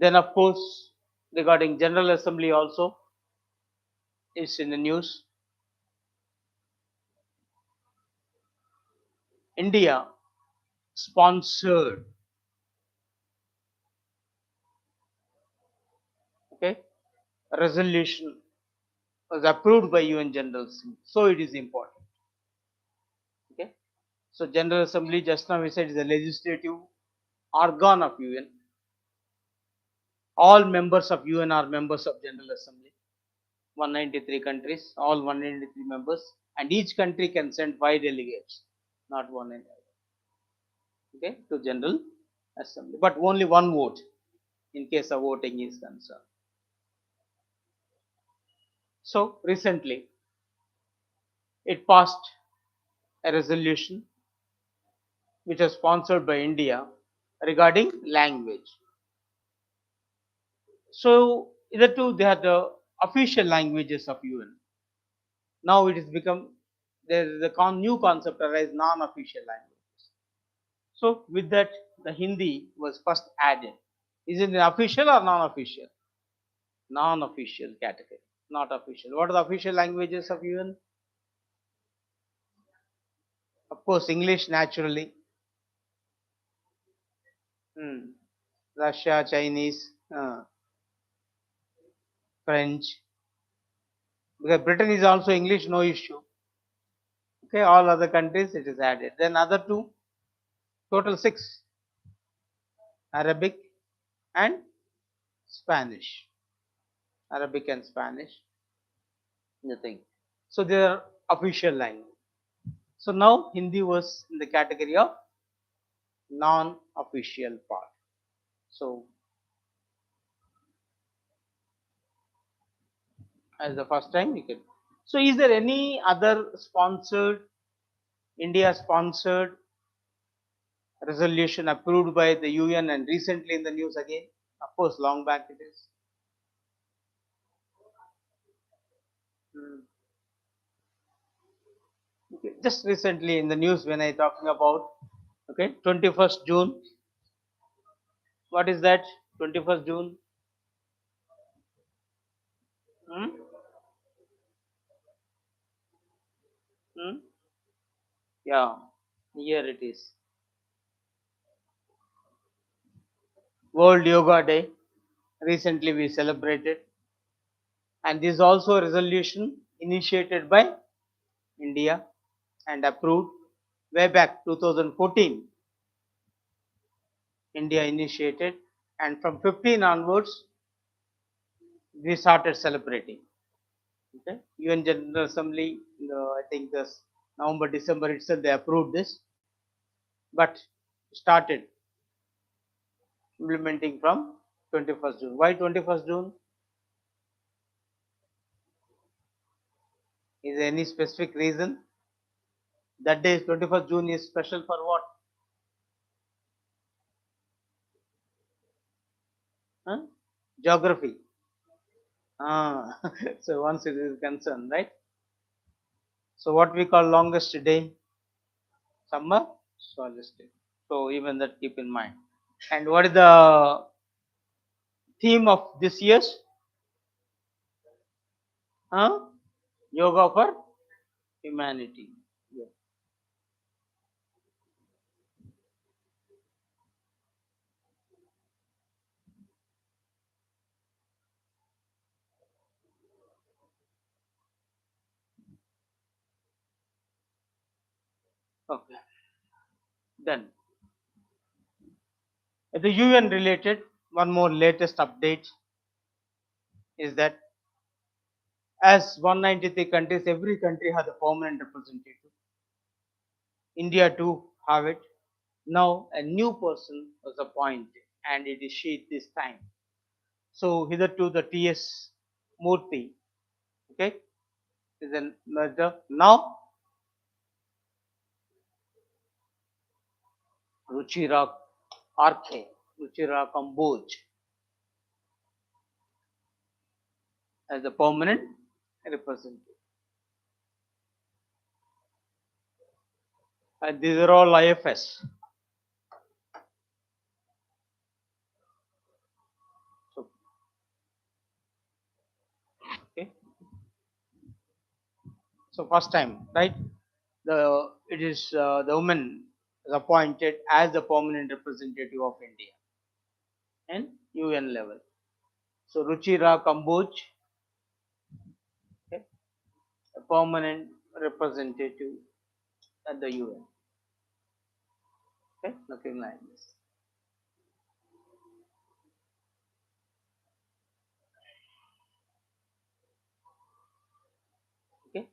Then of course regarding General Assembly also is in the news. India sponsored, okay, a resolution was approved by UN General Assembly, so it is important. Okay, so General Assembly, just now we said, is a legislative organ of UN. All members of UN are members of General Assembly. 193 countries, all 193 members, and each country can send 5 delegates, not one and all, okay, to General Assembly, but only one vote in case of voting is concerned. So recently it passed a resolution which was sponsored by India regarding language. So hitherto they are the official languages of UN. Now it has become, there is a new concept arise, non-official languages. So with that, the Hindi was first added. Is it an official or non-official? Non-official category, not official. What are the official languages of UN? Of course, English naturally. Hmm. Russia, Chinese, French. Because Britain is also English, no issue. Okay, all other countries it is added. Then other two, total 6: Arabic and Spanish. Arabic and Spanish, nothing. So they are official language. So now Hindi was in the category of non-official part. So as the first time you can. So is there any other sponsored, India sponsored resolution approved by the UN and recently in the news again? Of course, long back it is. Just recently in the news when I talking about, okay, 21st June. What is that? 21st June. Hmm? Hmm? Yeah, here it is. World Yoga Day. Recently we celebrated, and this is also a resolution initiated by India and approved way back 2014. India initiated, and from 15 onwards we started celebrating. Okay, UN General Assembly, I think this November December itself they approved this, but started implementing from 21st June. Why 21st June? Is there any specific reason? That day, 21st June, is special for what? Huh? Geography. Ah, so once it is concerned, right? So what we call longest day? Summer solstice. So even that keep in mind. And what is the theme of this year's? Huh? Yoga for humanity. Yeah. Okay. Then the UN related one more latest update is that as 193 countries, every country has a permanent representative. India too have it. Now a new person was appointed, and it is she this time. So hitherto the TS Murthy, okay, is an merger. Now Ruchira Arke, Ruchira Kamboj as a permanent representative. And these are all IFS. So, okay. So first time, right? It is the woman is appointed as the permanent representative of India in UN level. So Ruchira Kamboj, okay, a permanent representative at the UN. Okay, nothing like this. Okay,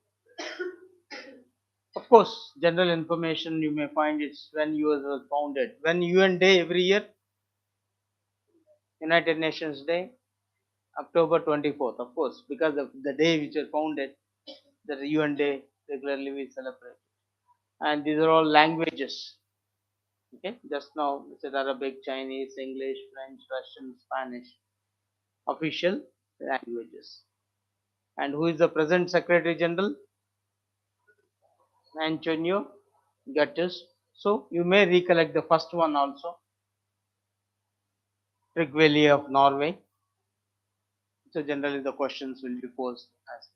of course, general information you may find it's when US was founded. When UN Day every year, United Nations Day, October 24th, of course, because of the day which was founded, the UN Day regularly we celebrate. And these are all languages. Okay, just now we said Arabic, Chinese, English, French, Russian, Spanish, official languages. And who is the present Secretary General? Antonio Guterres. So you may recollect the first one also, Trygve of Norway. So generally the questions will be posed as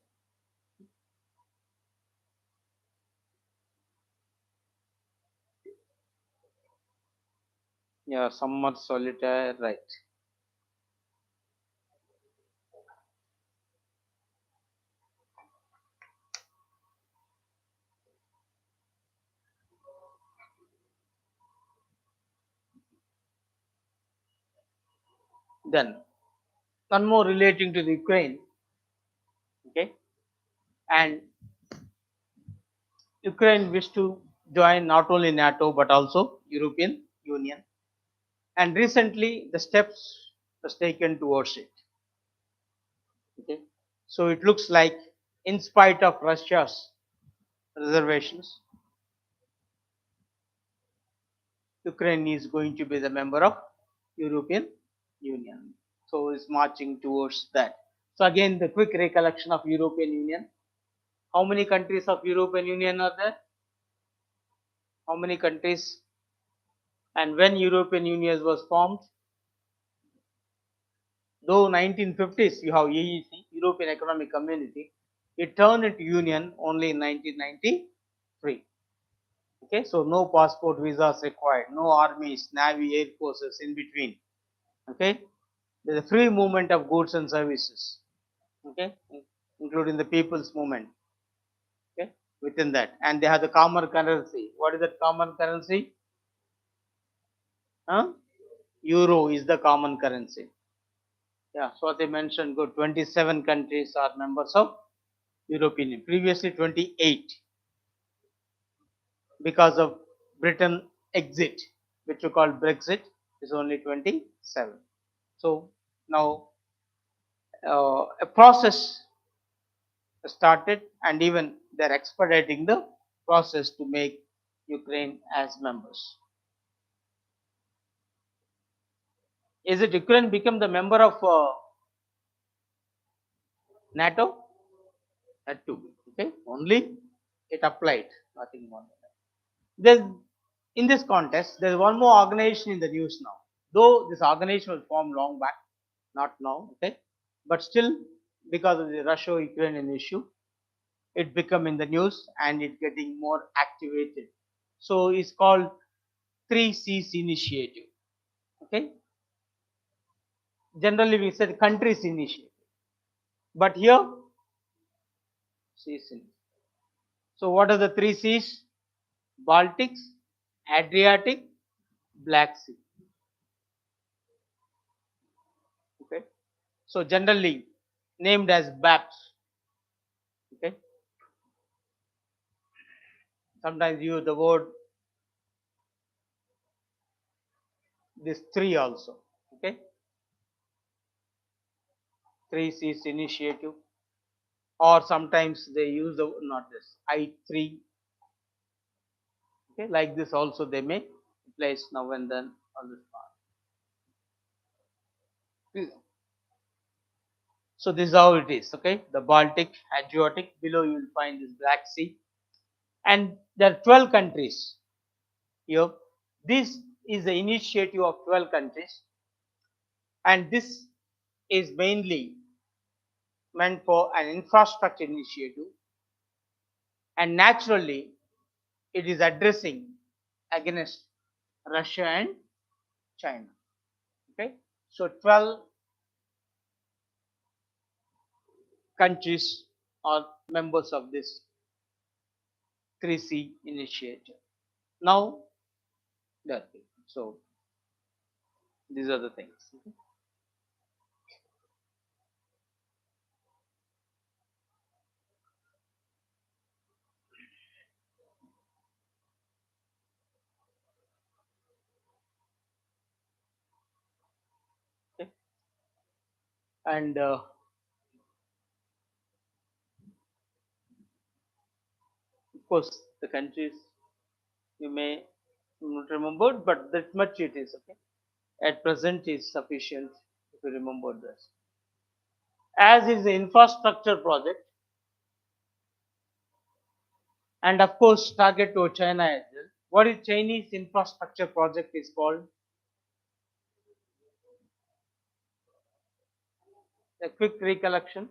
yeah, summer solitaire, right. Then one more relating to the Ukraine, okay, and Ukraine wished to join not only NATO but also European Union, and recently the steps was taken towards it. Okay, so it looks like, in spite of Russia's reservations, Ukraine is going to be the member of European Union. So is marching towards that. So again, the quick recollection of European Union. How many countries of European Union are there? How many countries? And when European Union was formed, though 1950s you have EEC, European Economic Community, it turned into union only in 1993. Okay, so no passport visas required, no armies, navy, air forces in between. Okay, there's a free movement of goods and services. Okay, including the people's movement. Okay, within that, and they have the common currency. What is that common currency? Huh? Euro is the common currency. Yeah, so they mentioned good 27 countries are members of European Union. Previously 28 because of Britain exit, which we call Brexit, is only 27. So now a process started, and even they're expediting the process to make Ukraine as members. Is it Ukraine become the member of NATO? Had to be. Okay, only it applied, nothing more than that. There's in this context, there's one more organization in the news now. Though this organization was formed long back, not now, okay, but still because of the Russia-Ukrainian issue, it become in the news and it getting more activated. So it's called Three Seas Initiative. Okay, generally we said countries initiative, but here seas. So what are the three seas? Baltics, Adriatic, Black Sea. Okay, so generally named as BAPS. Okay, sometimes use the word this three also. Okay, three C's initiative, or sometimes they use the not this I3. Okay, like this also they may place now and then on this part. So this is how it is. Okay, the Baltic, Adriatic. Below you will find this Black Sea, and there are 12 countries here. This is the initiative of 12 countries, and this is mainly meant for an infrastructure initiative, and naturally it is addressing against Russia and China. Okay, so 12 countries are members of this 3C initiative. Now, that's it. So these are the things. Okay, and of course the countries you may not remember, but that much it is. Okay, at present is sufficient if you remember this. As is the infrastructure project, and of course target to China as well. What is Chinese infrastructure project is called? A quick recollection.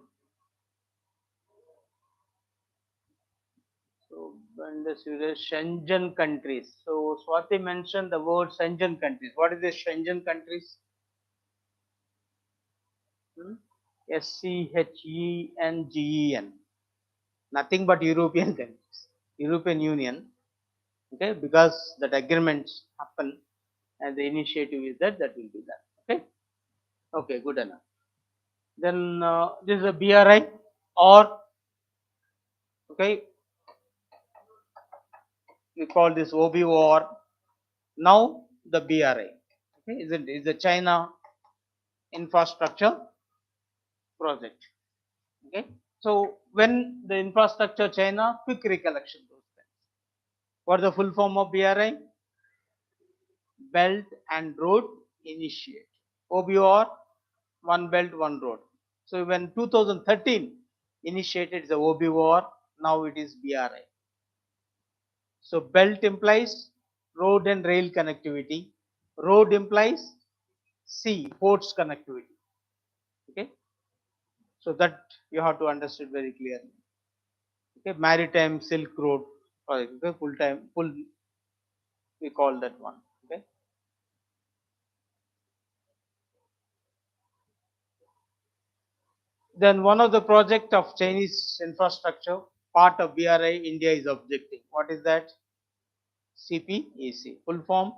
So when the Schengen countries. So Swati mentioned the word Schengen countries. What is the Schengen countries? Hmm? SCHENGEN. Nothing but European countries. European Union. Okay, because that agreements happen and the initiative is that will be done. Okay. Okay, good enough. Then this is a BRI, or okay, we call this OBOR. Now the BRI. Okay, is the China infrastructure project. Okay, so when the infrastructure China, quick recollection those things. What is the full form of BRI? Belt and Road Initiative. OBOR, One Belt One Road. So when 2013 initiated the OBOR, now it is BRI. So belt implies road and rail connectivity. Road implies sea, ports connectivity. Okay. So that you have to understand very clearly. Okay. Maritime Silk Road, okay, full time, full, we call that one. Okay. Then one of the project of Chinese infrastructure, part of BRI, India is objecting. What is that? CPEC. Full form,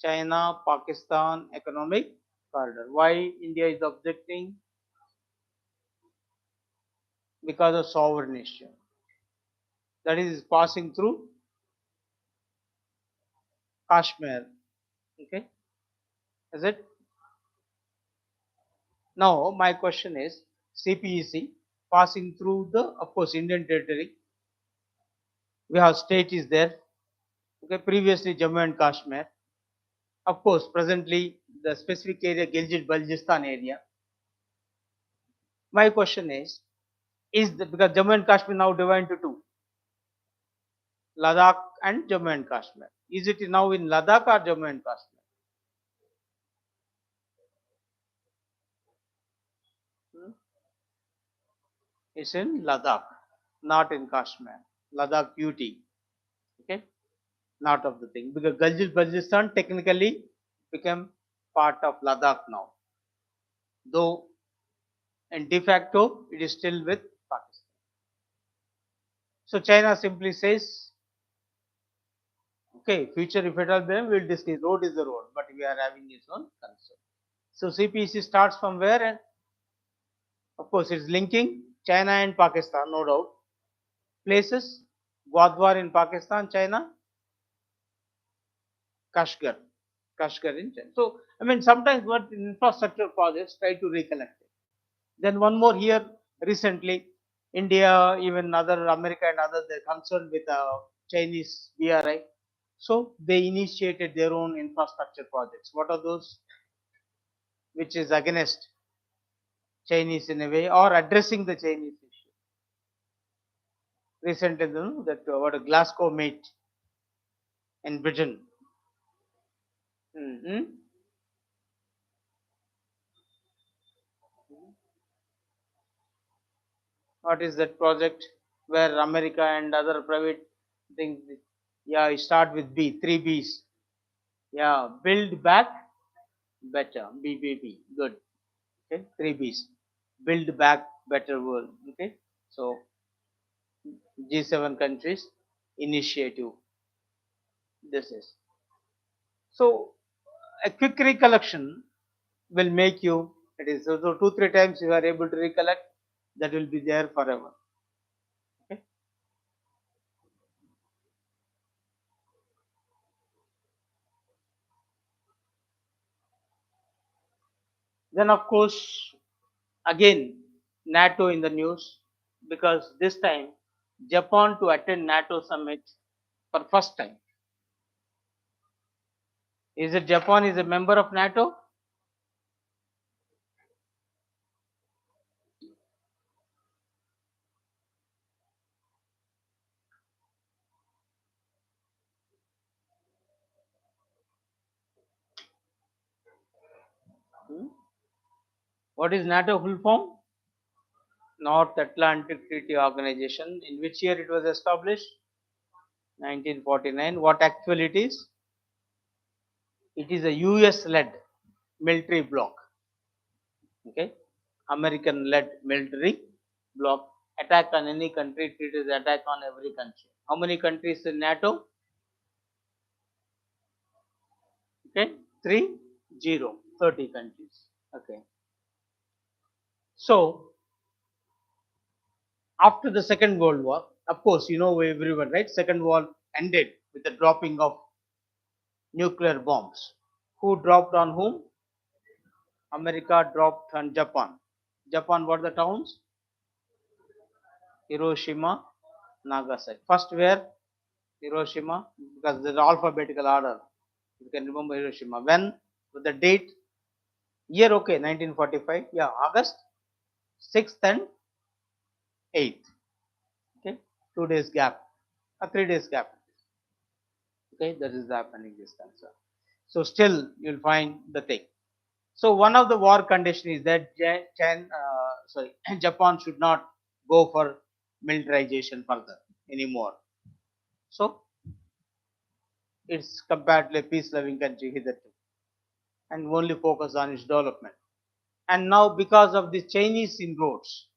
China Pakistan Economic Corridor. Why India is objecting? Because of sovereign issue. That is passing through Kashmir. Okay. Is it? Now my question is, CPEC passing through the, of course, Indian territory. We have state is there. Okay. Previously Jammu and Kashmir. Of course, presently the specific area Gilgit Baltistan area. My question is the, because Jammu and Kashmir now divided into two, Ladakh and Jammu and Kashmir. Is it now in Ladakh or Jammu and Kashmir? Hmm? It's in Ladakh, not in Kashmir. Ladakh UT. Okay, not of the thing, because Gilgit Baltistan technically became part of Ladakh now, though and de facto it is still with Pakistan. So China simply says, okay, future if at all then we will discuss. Road is the road, but we are having its own concern. So CPEC starts from where, and of course it's linking China and Pakistan, no doubt. Places, Gwadwar in Pakistan, China, Kashgar, Kashgar in China. So I mean sometimes what infrastructure projects try to recollect it. Then one more here recently, India, even other America and others, they're concerned with Chinese BRI. So they initiated their own infrastructure projects. What are those? Which is against Chinese in a way, or addressing the Chinese issue. Recently, that what a Glasgow meet in Britain. Mm-hmm. What is that project where America and other private things? Yeah, you start with B, three B's. Yeah, build back better. BBB, good. Okay, three B's. Build back better world. Okay, so G7 countries initiative. This is so a quick recollection will make you. It is so 2-3 times you are able to recollect, that will be there forever. Okay. Then of course again NATO in the news, because this time Japan to attend NATO summit for first time. Is it Japan is a member of NATO? Hmm? What is NATO full form? North Atlantic Treaty Organization. In which year it was established? 1949. What actually it is? It is a US led military bloc. Okay, American led military bloc. Attack on any country, it is attack on every country. How many countries in NATO? Okay, 30, 30 countries. Okay, so after the Second World War, of course, you know everyone, right? Second War ended with the dropping of nuclear bombs. Who dropped on whom? America dropped on Japan. Japan, what the towns? Hiroshima, Nagasaki. First where? Hiroshima, because there's alphabetical order. You can remember Hiroshima. When? With the date? Year, okay, 1945. Yeah, August 6th and 8th. Okay, 2 days gap. A 3 days gap. Okay, that is happening this concern. So still you'll find the thing. So one of the war condition is that Japan should not go for militarization further anymore. So it's comparatively a peace-loving country hitherto, and only focus on its development. And now because of the Chinese inroads,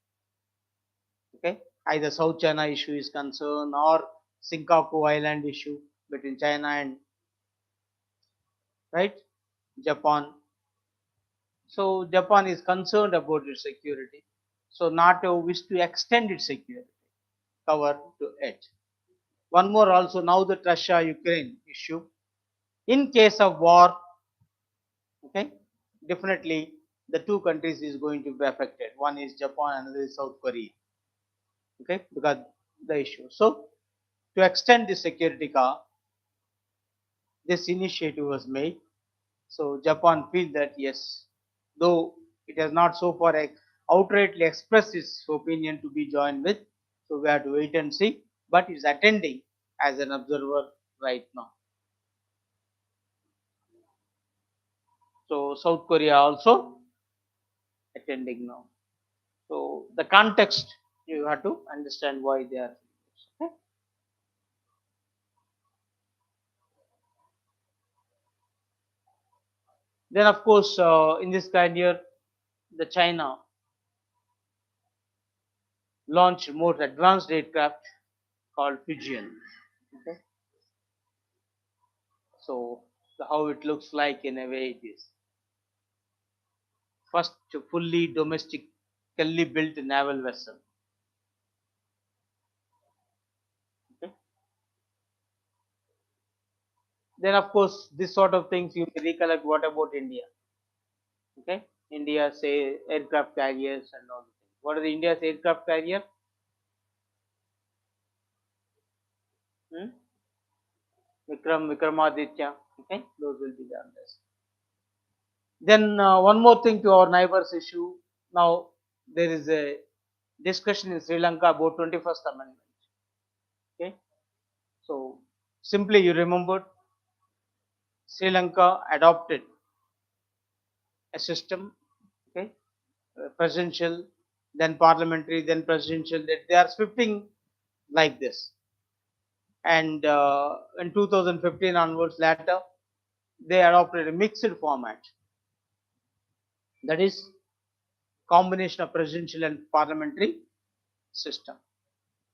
okay, either South China issue is concerned or Senkaku Island issue between China and right Japan. So Japan is concerned about its security. So NATO wished to extend its security cover to it. One more also, now the Russia-Ukraine issue. In case of war, okay, definitely the two countries is going to be affected. One is Japan, another is South Korea. Okay, because the issue. So to extend the security car, this initiative was made. So Japan feel that yes, though it has not so far outrightly expressed its opinion to be joined with, so we have to wait and see. But it's attending as an observer right now. So South Korea also attending now. So the context you have to understand why they are. Okay. Then of course in this kind year, the China launched more advanced aircraft called Pigeon. Okay. So how it looks like in a way it is. First fully domestically built naval vessel. Okay. Then of course this sort of things you recollect what about India. Okay. India say aircraft carriers and all the things. What are the India's aircraft carrier? Hmm? Vikramaditya. Okay, those will be done this. Then one more thing to our neighbors issue. Now there is a discussion in Sri Lanka about 21st Amendment. Okay, so simply you remembered Sri Lanka adopted a system. Okay, presidential, then parliamentary, then presidential. They are switching like this. And in 2015 onwards, later they adopted a mixed format. That is combination of presidential and parliamentary system.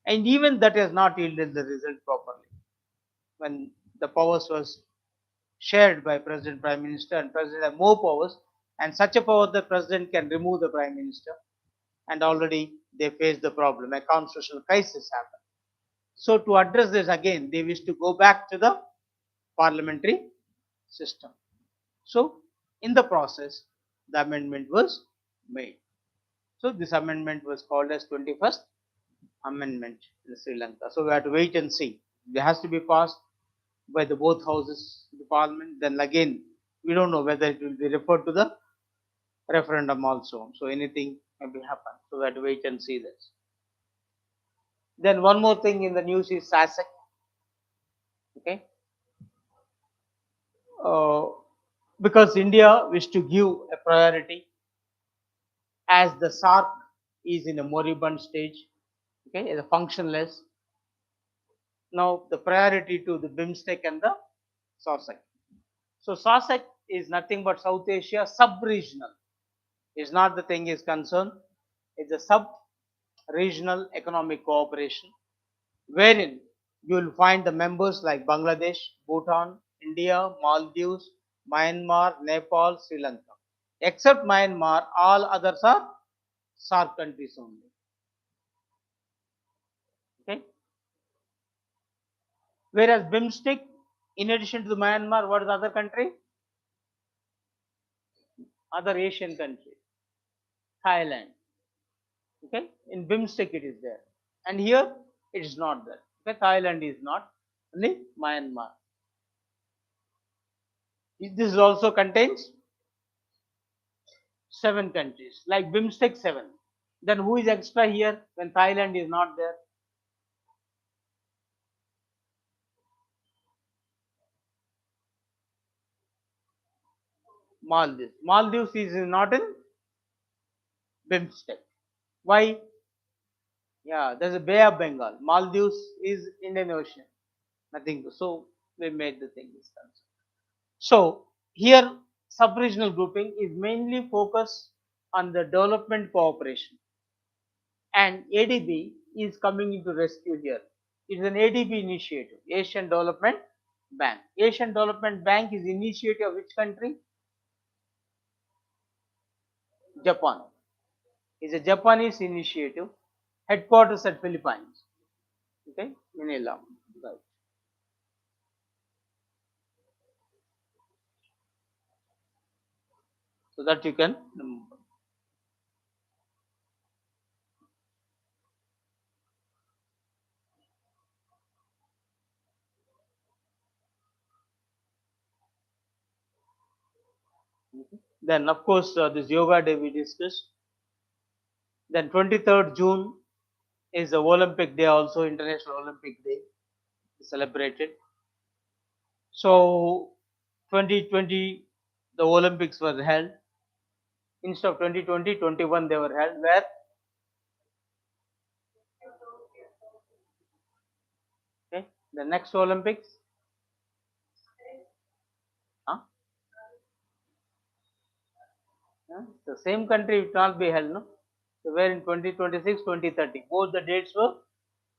And even that has not yielded the result properly. When the powers was shared by President, Prime Minister, and President have more powers, and such a power the President can remove the Prime Minister, and already they face the problem. A constitutional crisis happened. So to address this again, they wish to go back to the parliamentary system. So in the process, the amendment was made. So this amendment was called as 21st Amendment in Sri Lanka. So we have to wait and see. It has to be passed by the both houses of the parliament. Then again, we don't know whether it will be referred to the referendum also. So anything may be happen. So we have to wait and see this. Then one more thing in the news is SASAC. Okay. Uh, because India wish to give a priority as the SARC is in a moribund stage. Okay, as a functionless. Now the priority to the BIMSTEC and the SASAC. So SASAC is nothing but South Asia sub-regional. Is not the thing is concerned. It's a sub-regional economic cooperation wherein you will find the members like Bangladesh, Bhutan, India, Maldives, Myanmar, Nepal, Sri Lanka. Except Myanmar, all others are SARC countries only. Okay. Whereas BIMSTEC, in addition to the Myanmar, what is the other country? Other Asian country. Thailand. Okay, in BIMSTEC it is there, and here it is not there. Okay, Thailand is not, only Myanmar. This also contains 7 countries, like BIMSTEC 7. Then who is extra here when Thailand is not there? Maldives. Maldives is not in BIMSTEC. Why? Yeah, there's a Bay of Bengal. Maldives is Indian Ocean. Nothing. So we made the thing this time. So here sub-regional grouping is mainly focused on the development cooperation, and ADB is coming into rescue here. It is an ADB initiative, Asian Development Bank. Asian Development Bank is initiative of which country? Japan. It's a Japanese initiative, headquarters at Philippines. Okay, Manila. Right. So that you can remember. Then of course this yoga day we discussed. Then 23rd June is the Olympic Day, also International Olympic Day celebrated. So 2020 the Olympics were held. Instead of 2020, 21 they were held. Where? Okay. The next Olympics, huh? Huh? The same country it not be held, no? So where in 2026, 2030, both the dates were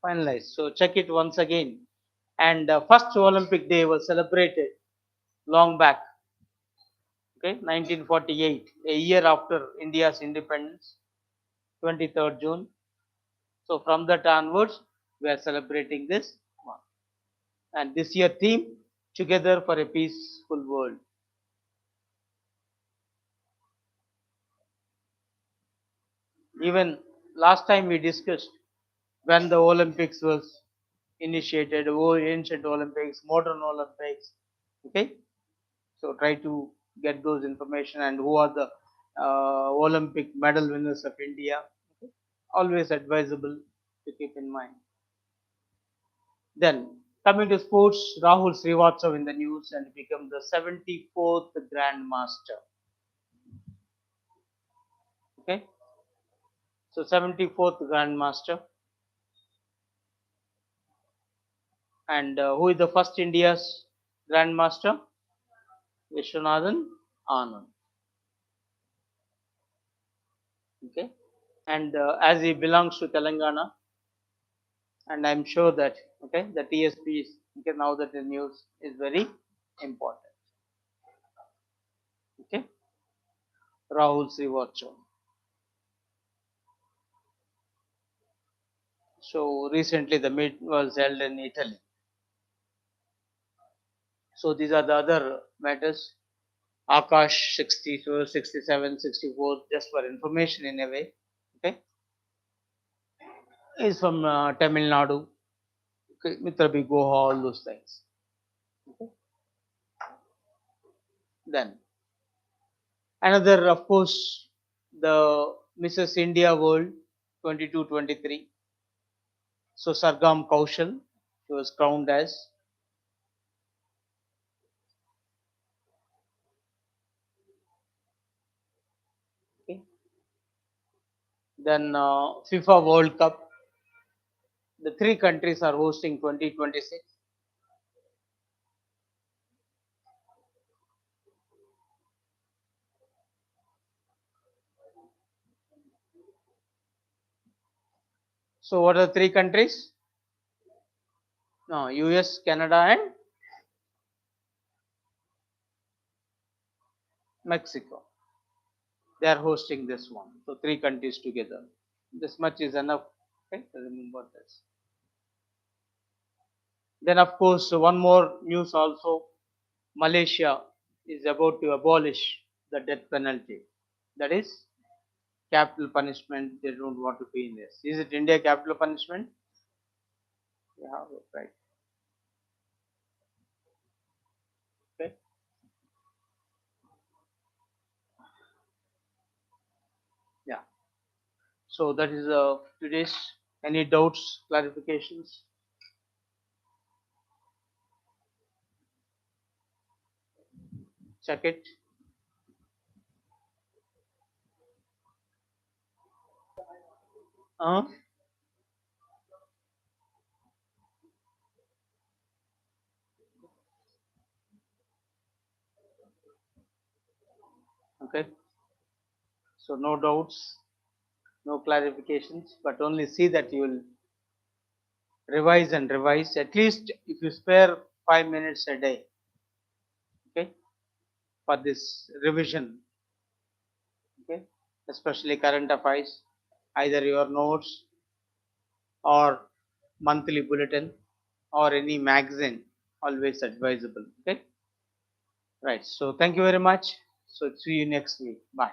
finalized. So check it once again. And first Olympic Day was celebrated long back, okay, 1948, a year after India's independence, 23rd June. So from that onwards, we are celebrating this one. And this year theme, Together for a Peaceful World. Even last time we discussed when the Olympics was initiated, ancient Olympics, modern Olympics. Okay, so try to get those information and who are the Olympic medal winners of India. Okay? Always advisable to keep in mind. Then coming to sports, Rahul Srivatsav in the news and become the 74th Grand Master. Okay, so 74th Grand Master. And who is the first India's Grand Master? Vishwanathan Anand. Okay, and as he belongs to Telangana, and I'm sure that okay, the TSP is okay, now that the news is very important. Okay, Rahul Srivastav. So recently the meet was held in Italy. So these are the other matters. Akash 64, 67, 64, just for information in a way. Okay, is from Tamil Nadu. Okay, Mitrabi Goha, all those things. Okay. Then another, of course, the Mrs. India World 22-23. So Sargam Kaushal, she was crowned as. Okay. Then FIFA World Cup. The three countries are hosting 2026. So what are the three countries? No, US, Canada, and Mexico. They are hosting this one. So three countries together. This much is enough. Okay, remember this. Then of course one more news also. Malaysia is about to abolish the death penalty. That is capital punishment. They don't want to be in this. Is it India capital punishment? Yeah, right. Okay. Yeah. So that is today's. Any doubts, clarifications? Check it. Uh, okay. So no doubts, no clarifications, but only see that you will revise and revise. At least if you spare 5 minutes a day, okay, for this revision, okay, especially current affairs, either your notes or monthly bulletin or any magazine, always advisable. Okay, right. So thank you very much. So see you next week. Bye.